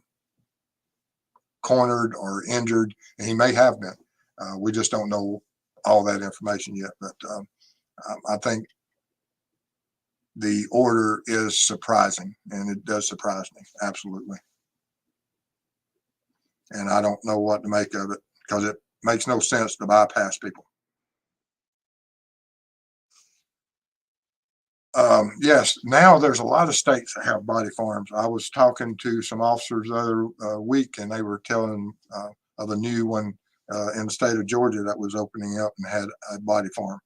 [SPEAKER 1] cornered or injured, and he may have been. We just don't know all that information yet, but I think the order is surprising, and it does surprise me absolutely. And I don't know what to make of it because it makes no sense to bypass people. Yes, now there's a lot of states that have body farms. I was talking to some officers the other week, and they were telling of a new one in the state of Georgia that was opening up and had a body farm.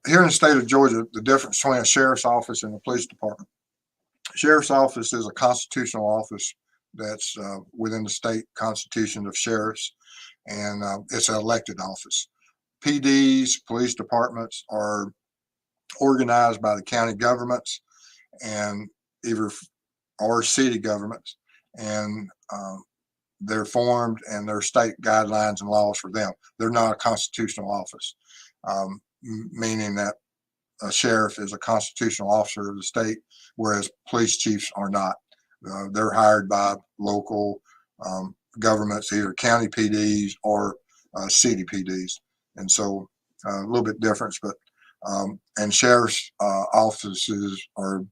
[SPEAKER 1] Here in the state of Georgia, the difference between a sheriff's office and a police department. Sheriff's office is a constitutional office that's within the state constitution of sheriffs, and it's an elected office. PDs, police departments, are organized by the county governments and either or city governments, and they're formed and there are state guidelines and laws for them. They're not a constitutional office, meaning that a sheriff is a constitutional officer of the state, whereas police chiefs are not. They're hired by local governments, either county PDs or city PDs, and so a little bit difference. But and sheriff's offices are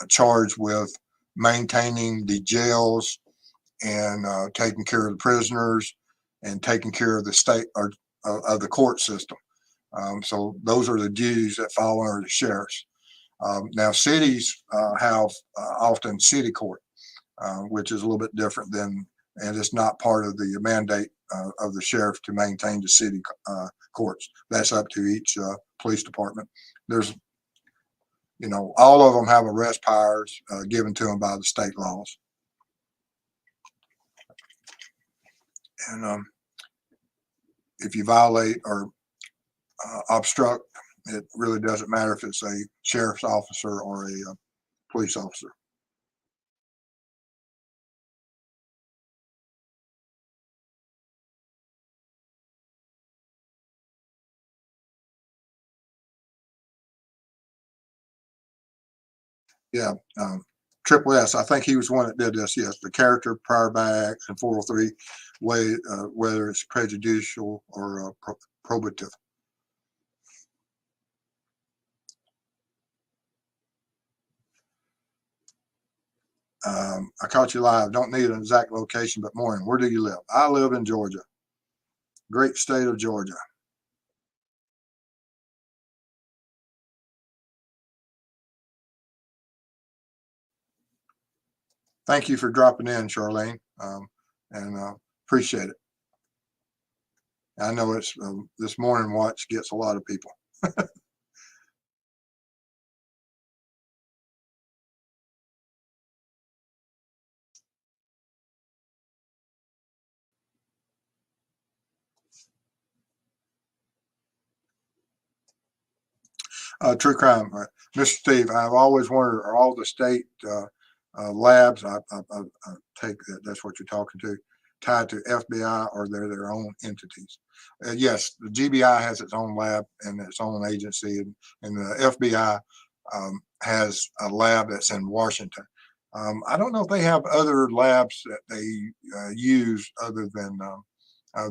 [SPEAKER 1] charged with maintaining the jails and taking care of the prisoners and taking care of the state or of the court system. So those are the duties that fall under the sheriffs. Now, cities have often city court, which is a little bit different than, and it's not part of the mandate of the sheriff to maintain the city courts. That's up to each police department. There's, all of them have arrest powers given to them by the state laws. And if you violate or obstruct, it really doesn't matter if it's a sheriff's officer or a police officer. Yeah. Triple S, I think he was one that did this. Yes, the character, prior by acts, and 403 way, whether it's prejudicial or probative. I caught you live. Don't need an exact location, but morning. Where do you live? I live in Georgia. Great state of Georgia. Thank you for dropping in, Charlene, and appreciate it. I know it's this morning watch gets a lot of people. True crime, Mr. Steve. I've always wondered, are all the state labs? I take that that's what you're talking to, tied to FBI, or they're their own entities? Yes, the GBI has its own lab and its own agency, and the FBI has a lab that's in Washington. I don't know if they have other labs that they use other than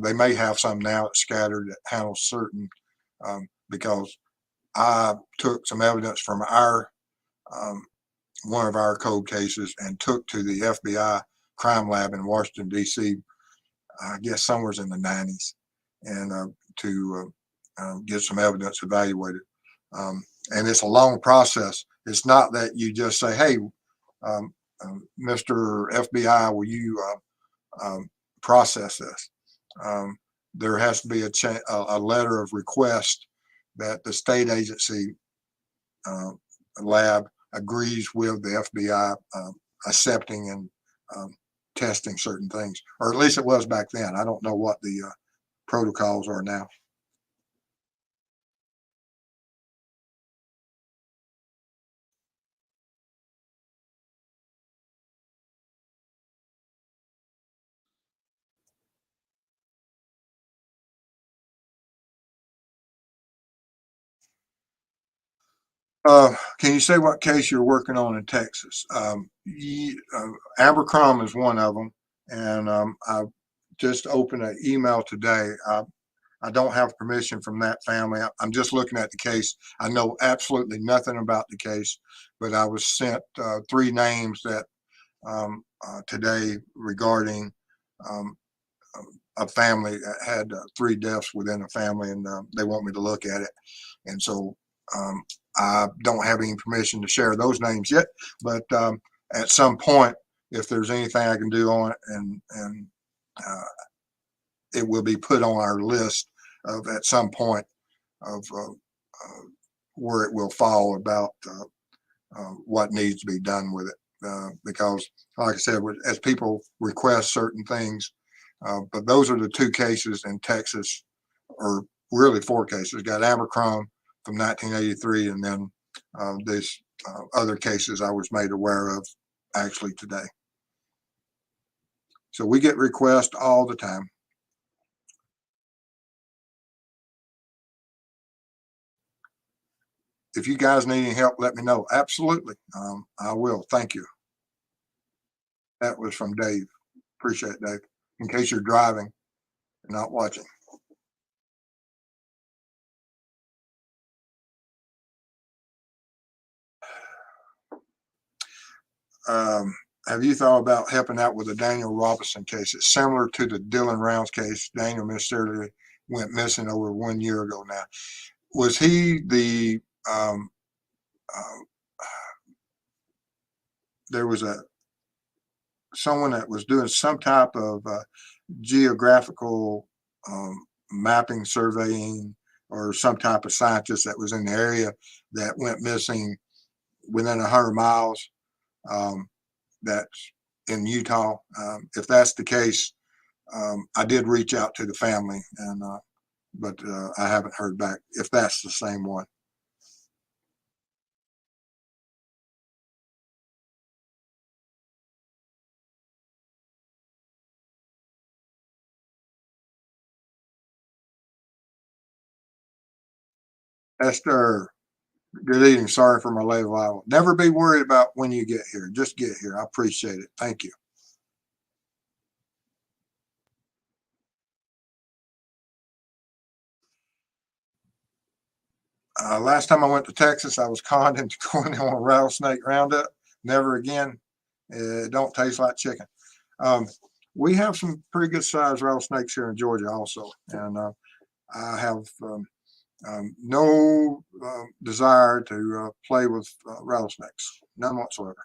[SPEAKER 1] they may have some now that's scattered that handles certain because I took some evidence from our one of our code cases and took to the FBI crime lab in Washington D.C. I guess somewhere in the 90s, and to get some evidence evaluated. And it's a long process. It's not that you just say, "Hey, Mr. FBI, will you process this?" There has to be a letter of request that the state agency lab agrees with the FBI accepting and testing certain things, or at least it was back then. I don't know what the protocols are now. Can you say what case you're working on in Texas? Abercrombie is one of them, and I just opened an email today. I don't have permission from that family. I'm just looking at the case. I know absolutely nothing about the case, but I was sent three names that today regarding um, a family that had three deaths within a family, and they want me to look at it. And so um, I don't have any permission to share those names yet, but at some point, if there's anything I can do on it, and uh, it will be put on our list of at some point of where it will fall about what needs to be done with it. Because, like I said, as people request certain things, but those are the two cases in Texas, or really four cases. Got Abercrombie from 1983, and then these other cases I was made aware of actually today. So we get requests all the time. If you guys need any help, let me know. Absolutely. I will. Thank you. That was from Dave. Appreciate it, Dave. In case you're driving and not watching. Um, have you thought about helping out with the Daniel Robinson case? It's similar to the Dylan Rounds case. Daniel mysteriously went missing over 1 year ago now. Was he the, um, uh, there was someone that was doing some type of geographical mapping, surveying, or some type of scientist that was in the area that went missing within 100 miles. That's in Utah. If that's the case, I did reach out to the family, and but I haven't heard back if that's the same one. Esther, good evening. Sorry for my late arrival. Never be worried about when you get here. Just get here. I appreciate it. Thank you. Last time I went to Texas, I was conned into going on a rattlesnake roundup. Never again. It don't taste like chicken. Um, we have some pretty good sized rattlesnakes here in Georgia also, and I have no desire to play with rattlesnakes, none whatsoever.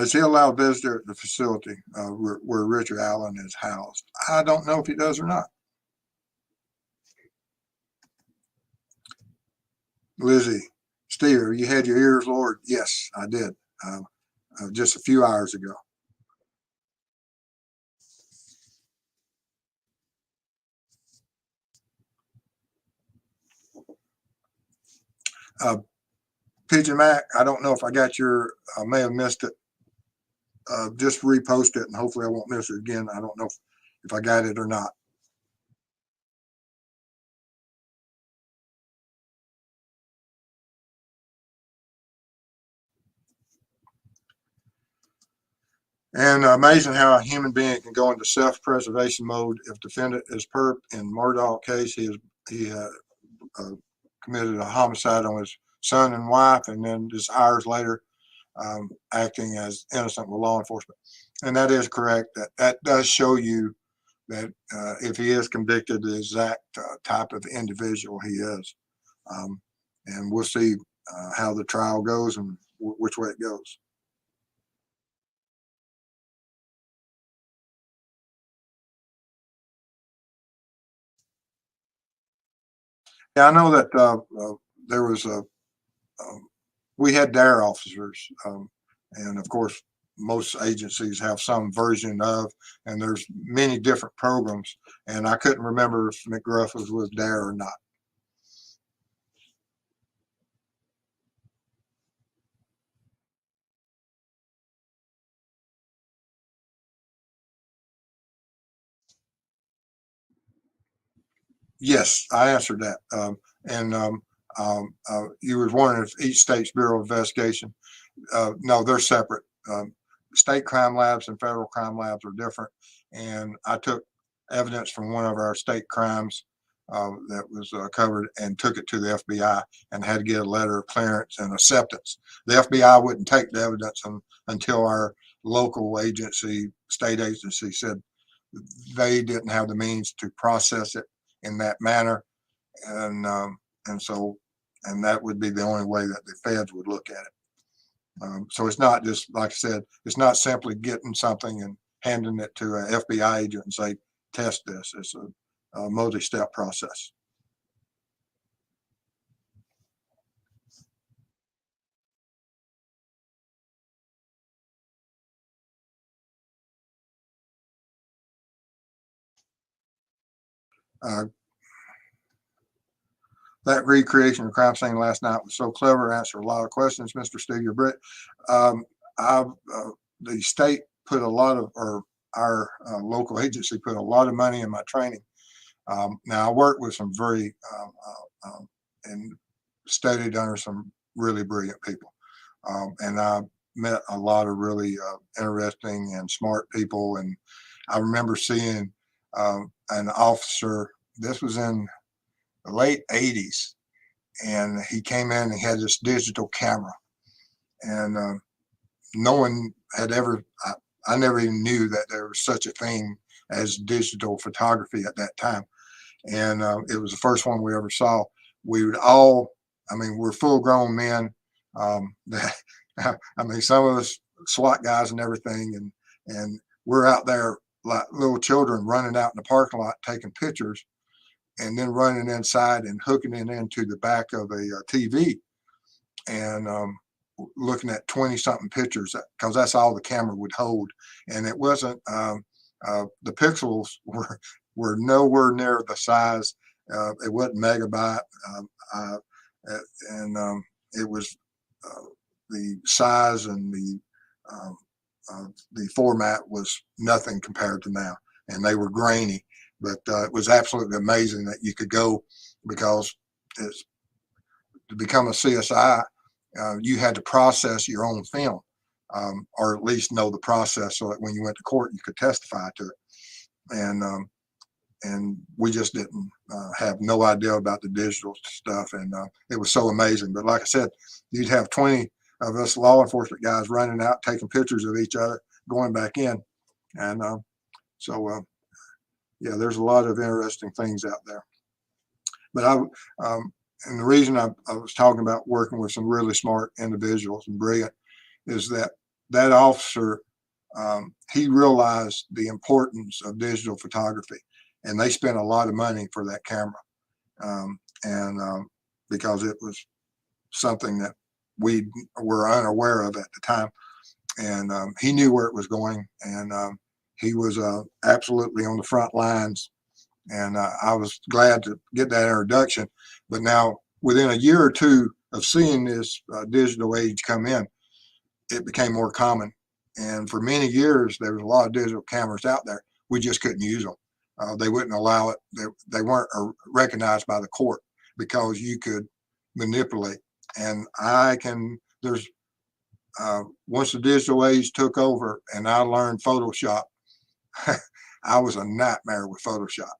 [SPEAKER 1] Is he allowed visitor at the facility where Richard Allen is housed? I don't know if he does or not. Lizzie, Steer, you had your ears lowered? Yes, I did. Just a few hours ago. Uh, Pigeon Mac, I don't know if I got your, I may have missed it. Just repost it and hopefully I won't miss it again. I don't know if I got it or not. And amazing how a human being can go into self-preservation mode. If defendant is perp in Murdaugh case, he uh, committed a homicide on his son and wife, and then just hours later, acting as innocent with law enforcement. And that is correct. That does show you that if he is convicted, the exact type of individual he is. Um, and we'll see how the trial goes and which way it goes. Yeah, I know that there was um, we had DARE officers, and of course, most agencies have some version of, and there's many different programs. And I couldn't remember if McGruff was with DARE or not. Yes, I answered that. And you were wondering if each state's Bureau of Investigation. No, they're separate. State crime labs and federal crime labs are different. And I took evidence from one of our state crimes that was covered and took it to the FBI and had to get a letter of clearance and acceptance. The FBI wouldn't take the evidence until our local agency, state agency, said they didn't have the means to process it in that manner, and and so and that would be the only way that the feds would look at it. So it's not just like I said, it's not simply getting something and handing it to an FBI agent and say test this. It's a multi-step process. Uh, that recreation of crime scene last night was so clever. Answered a lot of questions, Mr. Studio Britt. Um, I've the state put a lot of, or our local agency put a lot of money in my training. Now I worked with some very and studied under some really brilliant people, and I met a lot of really interesting and smart people. And I remember seeing an officer. This was in the late '80s, and he came in and he had this digital camera, and no one had ever. I never even knew that there was such a thing as digital photography at that time, and it was the first one we ever saw. We would all, I mean, we're full grown men. That, I mean, some of us SWAT guys and everything, and we're out there like little children running out in the parking lot taking pictures, and then running inside and hooking it into the back of a TV and looking at 20 something pictures because that's all the camera would hold. And it wasn't, the pixels were nowhere near the size. It wasn't megabyte. Uh, and it was the size and the format was nothing compared to now. And they were grainy, but it was absolutely amazing that you could go because it's, to become a CSI, you had to process your own film, or at least know the process so that when you went to court, you could testify to it. and we just didn't have no idea about the digital stuff, and it was so amazing. But like I said, you'd have 20 of us law enforcement guys running out, taking pictures of each other, going back in, and yeah, there's a lot of interesting things out there. But and the reason I was talking about working with some really smart individuals and brilliant is that that officer, he realized the importance of digital photography, and they spent a lot of money for that camera, and because it was something that we were unaware of at the time, and he knew where it was going, and he was absolutely on the front lines, and I was glad to get that introduction. But now, within a year or two of seeing this digital age come in, it became more common. And for many years, there was a lot of digital cameras out there. We just couldn't use them. They wouldn't allow it. They weren't recognized by the court because you could manipulate. And there's, once the digital age took over and I learned Photoshop, I was a nightmare with Photoshop.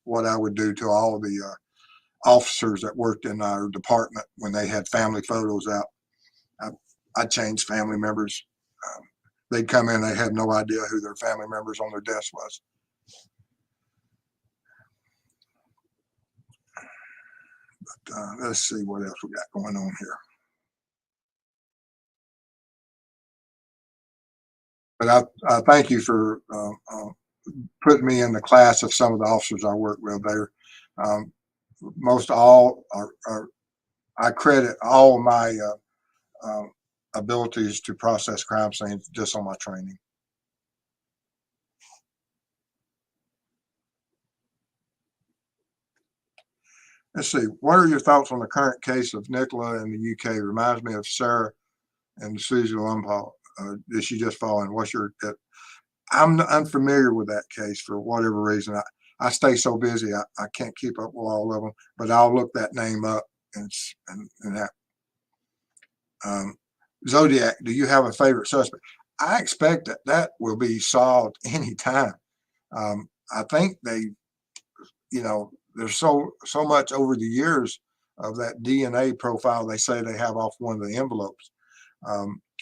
[SPEAKER 1] What I would do to all the officers that worked in our department when they had family photos out, I changed family members. They'd come in, they had no idea who their family members on their desk was. But let's see what else we got going on here. But I thank you for putting me in the class of some of the officers I work with. They're most all are I credit all my abilities to process crime scenes just on my training. Let's see. What are your thoughts on the current case of Nicola in the UK? Reminds me of Sarah and Susie Lumpaw. Did she just fall in? What's your? I'm unfamiliar with that case for whatever reason. I stay so busy, I can't keep up with all of them. But I'll look that name up and that. Zodiac, do you have a favorite suspect? I expect that will be solved anytime. I think there's so much over the years of that DNA profile they say they have off one of the envelopes.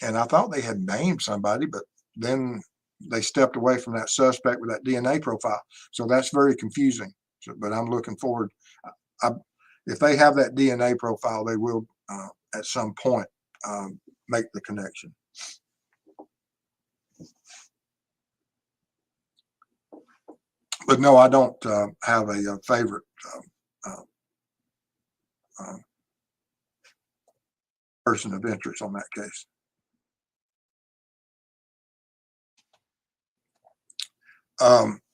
[SPEAKER 1] And I thought they had named somebody, but then they stepped away from that suspect with that DNA profile. So that's very confusing. But I'm looking forward. If they have that DNA profile, they will at some point make the connection. But no, I don't have a favorite person of interest on that case.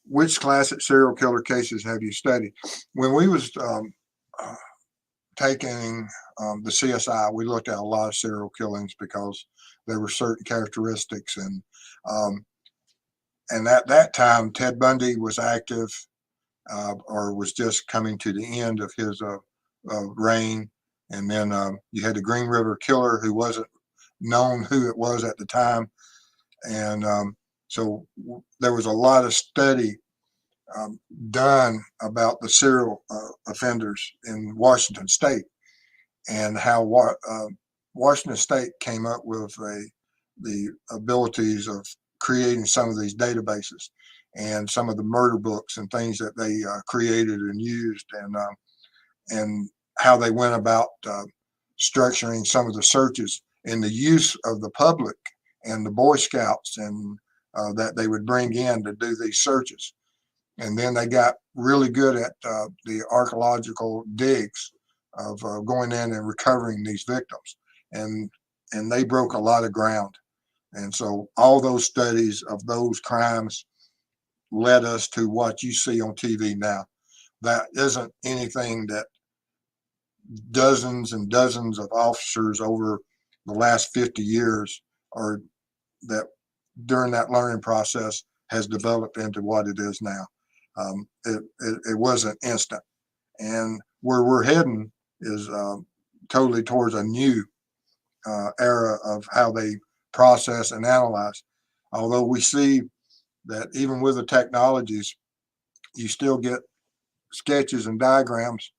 [SPEAKER 1] Which classic serial killer cases have you studied? When we was taking the CSI, we looked at a lot of serial killings because there were certain characteristics, and at that time, Ted Bundy was active or was just coming to the end of his reign. And then you had the Green River Killer, who wasn't known who it was at the time. And so there was a lot of study done about the serial offenders in Washington State, and how Washington State came up with the abilities of creating some of these databases and some of the murder books and things that they created and used, and how they went about structuring some of the searches and the use of the public and the Boy Scouts and that they would bring in to do these searches. And then they got really good at the archaeological digs of going in and recovering these victims, and they broke a lot of ground. And so all those studies of those crimes led us to what you see on TV now. That isn't anything that dozens and dozens of officers over the last 50 years, or that during that learning process, has developed into what it is now. It wasn't instant. And where we're heading is totally towards a new era of how they process and analyze. Although we see that even with the technologies, you still get sketches and diagrams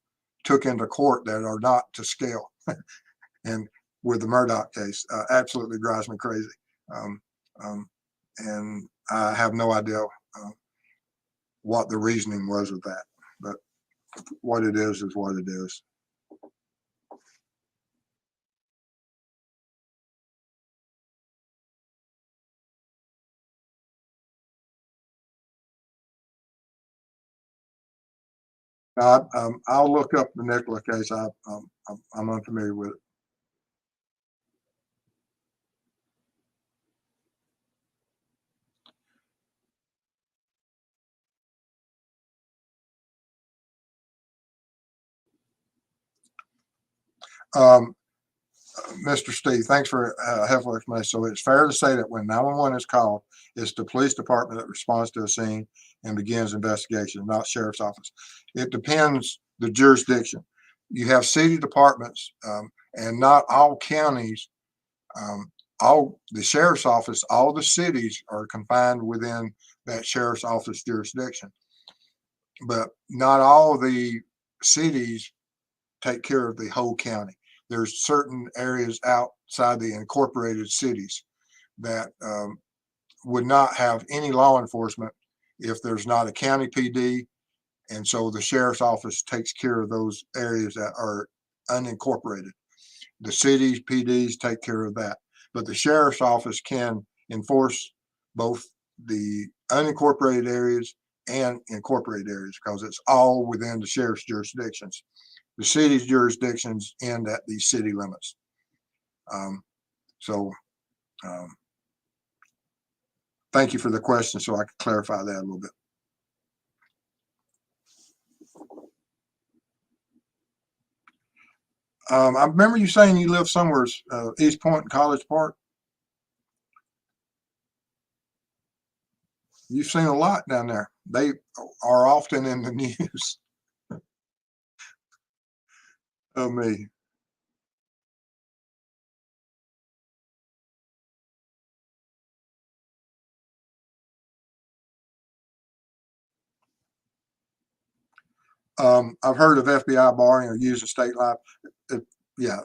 [SPEAKER 1] took into court that are not to scale. And with the Murdaugh case, absolutely drives me crazy. Um, um, and I have no idea what the reasoning was with that, but what it is what it is. I'll look up the Nicola case. I'm unfamiliar with it. Um, Mr. Steve, thanks for helpful explanation. So it's fair to say that when 911 is called, it's the police department that responds to a scene and begins investigation, not sheriff's office. It depends the jurisdiction. You have city departments, and not all counties, um, all the sheriff's office, all the cities are confined within that sheriff's office jurisdiction. But not all the cities take care of the whole county. There's certain areas outside the incorporated cities that would not have any law enforcement if there's not a county PD. And so the sheriff's office takes care of those areas that are unincorporated. The cities, PDs take care of that. But the sheriff's office can enforce both the unincorporated areas and incorporated areas because it's all within the sheriff's jurisdictions. The city's jurisdictions end at the city limits. So thank you for the question, so I can clarify that a little bit. I remember you saying you live somewhere East Point and College Park. You've seen a lot down there. They are often in the news. Oh me. I've heard of FBI borrowing or using state line. Yeah,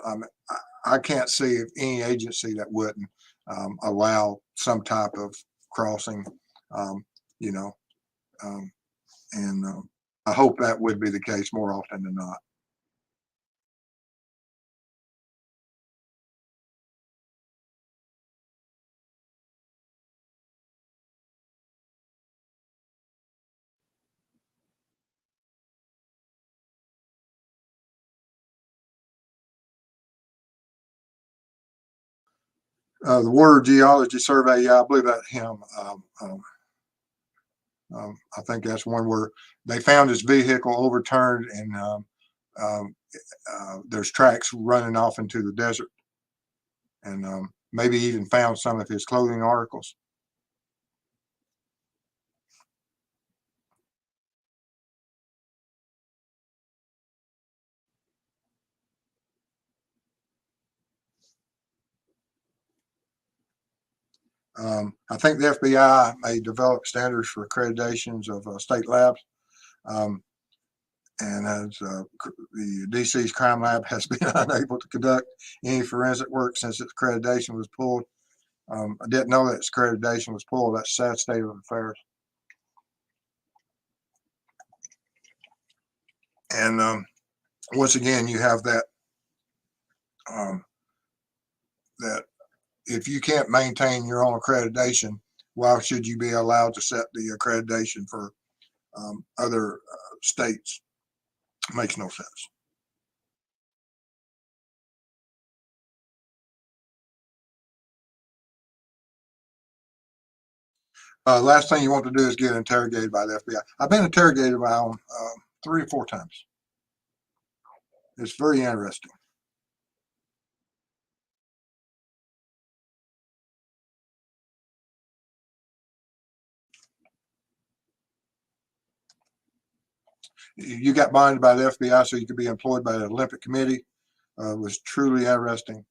[SPEAKER 1] I can't see of any agency that wouldn't allow some type of crossing, you know, and I hope that would be the case more often than not. The Water Geology Survey, yeah, I believe that him. I think that's one where they found his vehicle overturned and um, there's tracks running off into the desert, and maybe even found some of his clothing articles. I think the FBI may develop standards for accreditations of state labs. Um, and as the DC's crime lab has been unable to conduct any forensic work since its accreditation was pulled. I didn't know that its accreditation was pulled. That's a sad state of affairs. And once again, you have that that if you can't maintain your own accreditation, why should you be allowed to set the accreditation for other states? It makes no sense. Last thing you want to do is get interrogated by the FBI. I've been interrogated by them 3 or 4 times. It's very interesting. You got bonded by the FBI so you could be employed by the Olympic Committee. It was truly interesting.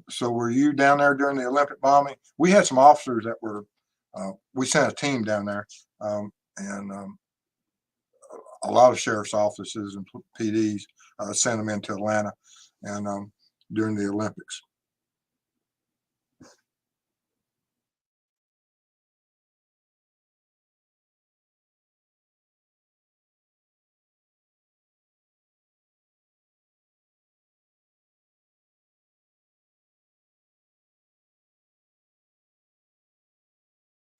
[SPEAKER 1] So were you down there during the Olympic bombing? We had some officers that were we sent a team down there, and a lot of sheriff's offices and PDs sent them into Atlanta, and during the Olympics.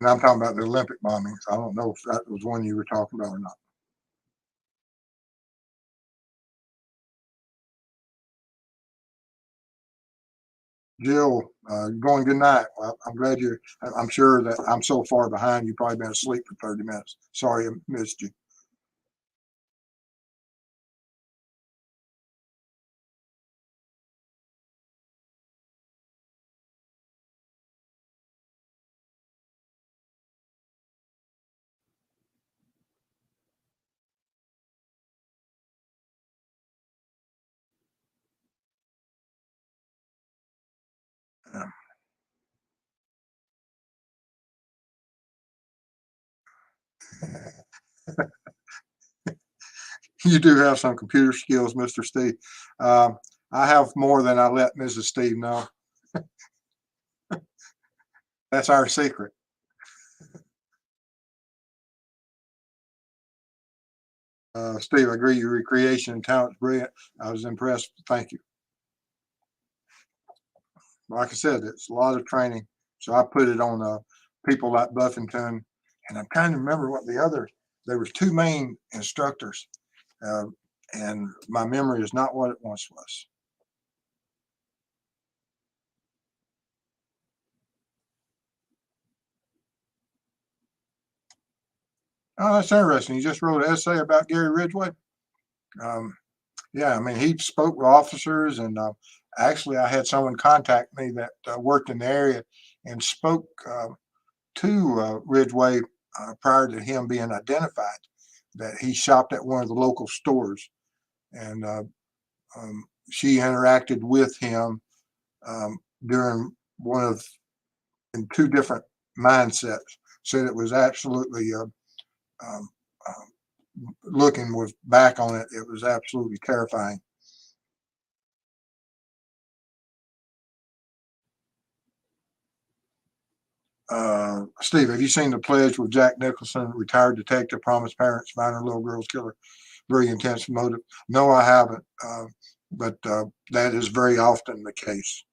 [SPEAKER 1] And I'm talking about the Olympic bombings. I don't know if that was one you were talking about or not. Jill, going good night. Well, I'm glad you. I'm sure that I'm so far behind. You've probably been asleep for 30 minutes. Sorry I missed you. You do have some computer skills, Mr. Steve. Um, I have more than I let Mrs. Steve know. That's our secret. Steve, I agree. Your recreation and talent is brilliant. I was impressed. Thank you. Like I said, it's a lot of training. So I put it on people like Buffington, and I'm trying to remember what the other. There was two main instructors, uh, and my memory is not what it once was. Oh, that's interesting. You just wrote an essay about Gary Ridgway. Um, yeah, I mean, he spoke with officers, and actually, I had someone contact me that worked in the area and spoke to Ridgway prior to him being identified. That he shopped at one of the local stores, and she interacted with him during one of in two different mindsets. Said it was absolutely um, looking with back on it, it was absolutely terrifying. Steve, have you seen The Pledge with Jack Nicholson, retired detective, promised parents, find her little girl's killer? Very intense motive. No, I haven't, but that is very often the case.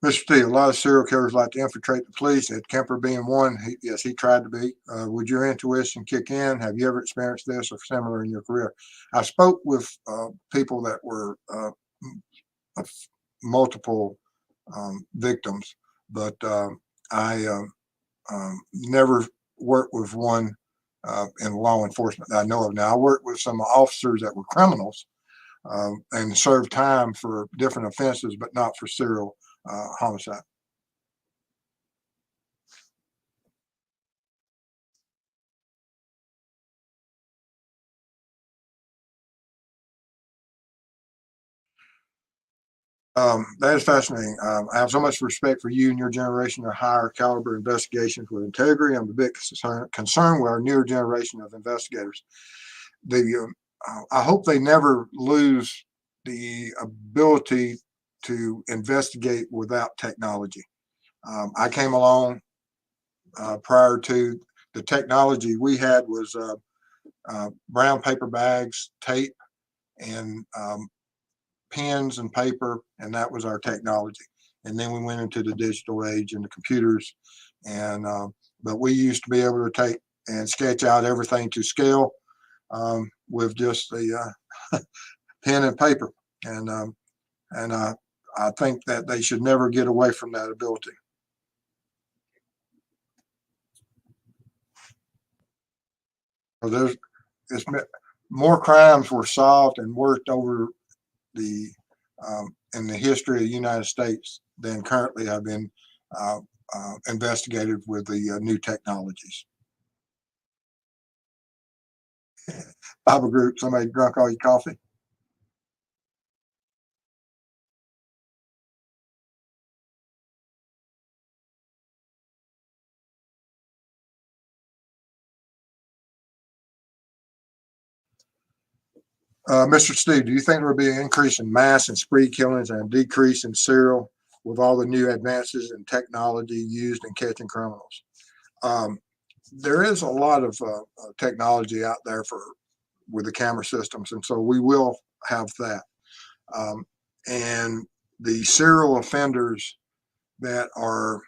[SPEAKER 1] Mr. Steve, a lot of serial killers like to infiltrate the police. Ed Kemper being one. Yes, he tried to be. Would your intuition kick in? Have you ever experienced this or similar in your career? I spoke with people that were of multiple victims, but I never worked with one in law enforcement that I know of. Now, I worked with some officers that were criminals and served time for different offenses, but not for serial homicide. That is fascinating. I have so much respect for you and your generation of higher caliber investigations with integrity. I'm a bit concerned with our newer generation of investigators. I hope they never lose the ability to investigate without technology. I came along prior to the technology we had was brown paper bags, tape, and pens and paper, and that was our technology. And then we went into the digital age and the computers, and but we used to be able to take and sketch out everything to scale with just the pen and paper, and I think that they should never get away from that ability. So there's it's, more crimes were solved and worked over the in the history of the United States than currently have been uh, investigated with the new technologies. Bible group, somebody drunk all your coffee. Mr. Steve, do you think there will be an increase in mass and spree killings and a decrease in serial with all the new advances in technology used in catching criminals? There is a lot of technology out there with the camera systems, and so we will have that. And the serial offenders that are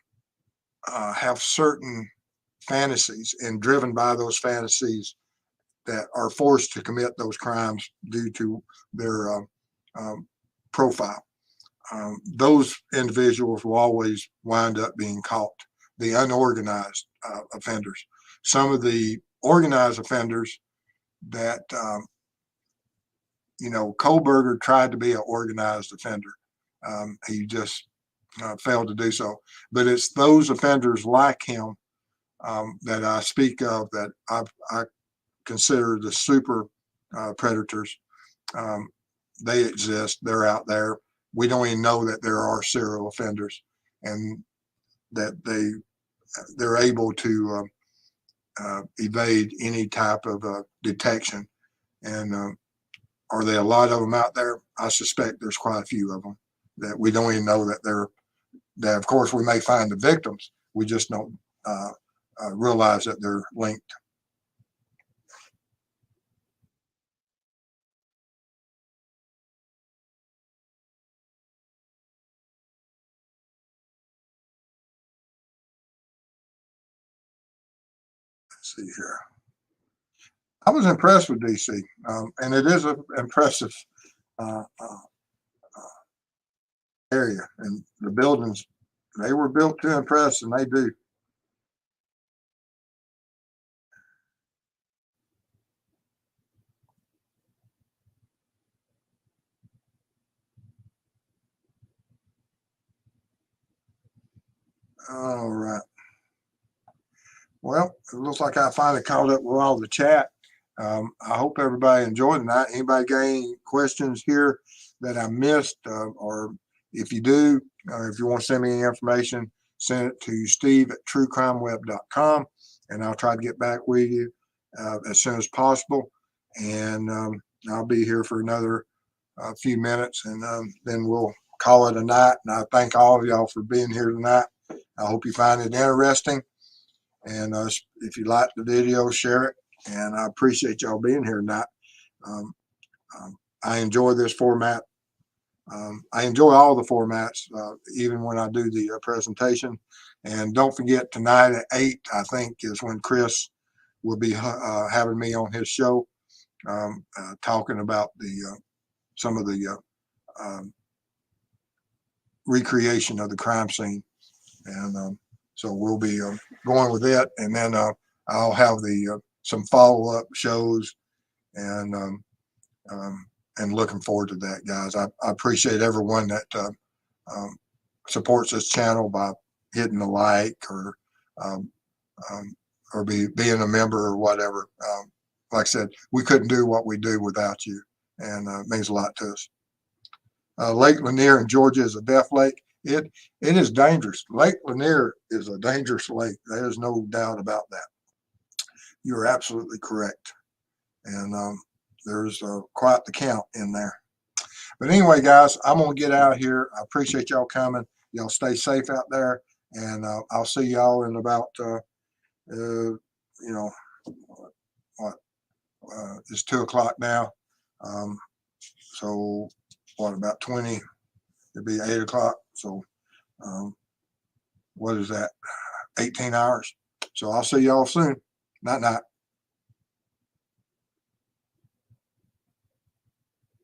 [SPEAKER 1] have certain fantasies and driven by those fantasies that are forced to commit those crimes due to their profile. Those individuals will always wind up being caught, the unorganized offenders. Some of the organized offenders that, Kohlberger tried to be an organized offender. He just failed to do so. But it's those offenders like him that I speak of that I consider the super predators. They exist. They're out there. We don't even know that there are serial offenders, and that they're able to evade any type of detection. And are there a lot of them out there? I suspect there's quite a few of them that we don't even know that they're. That of course we may find the victims. We just don't realize that they're linked. Let's see here. I was impressed with DC, and it is an impressive uh, uh, area, and the buildings, they were built to impress, and they do. All right. Well, it looks like I finally caught up with all the chat. I hope everybody enjoyed tonight. Anybody got any questions here that I missed? Or if you do, if you want to send me any information, send it to steve@truecrimeweb.com, and I'll try to get back with you as soon as possible. And I'll be here for another few minutes, and then we'll call it a night. And I thank all of y'all for being here tonight. I hope you find it interesting. And if you like the video, share it. And I appreciate y'all being here tonight. Um, I enjoy this format. I enjoy all the formats, even when I do the presentation. And don't forget, tonight at 8, I think, is when Chris will be having me on his show, talking about some of the recreation of the crime scene. And so we'll be going with it, and then I'll have the some follow-up shows, and looking forward to that, guys. I appreciate everyone that supports this channel by hitting the like um, or being a member or whatever. Like I said, we couldn't do what we do without you, and it means a lot to us. Lake Lanier in Georgia is a death lake. It is dangerous. Lake Lanier is a dangerous lake. There's no doubt about that. You're absolutely correct. And there's quite the count in there. But anyway, guys, I'm going to get out of here. I appreciate y'all coming. Y'all stay safe out there. And I'll see y'all in about, what, it's 2 o'clock now. So what, about 20, it'd be 8 o'clock. So what is that? 18 hours. So I'll see y'all soon. Night, night.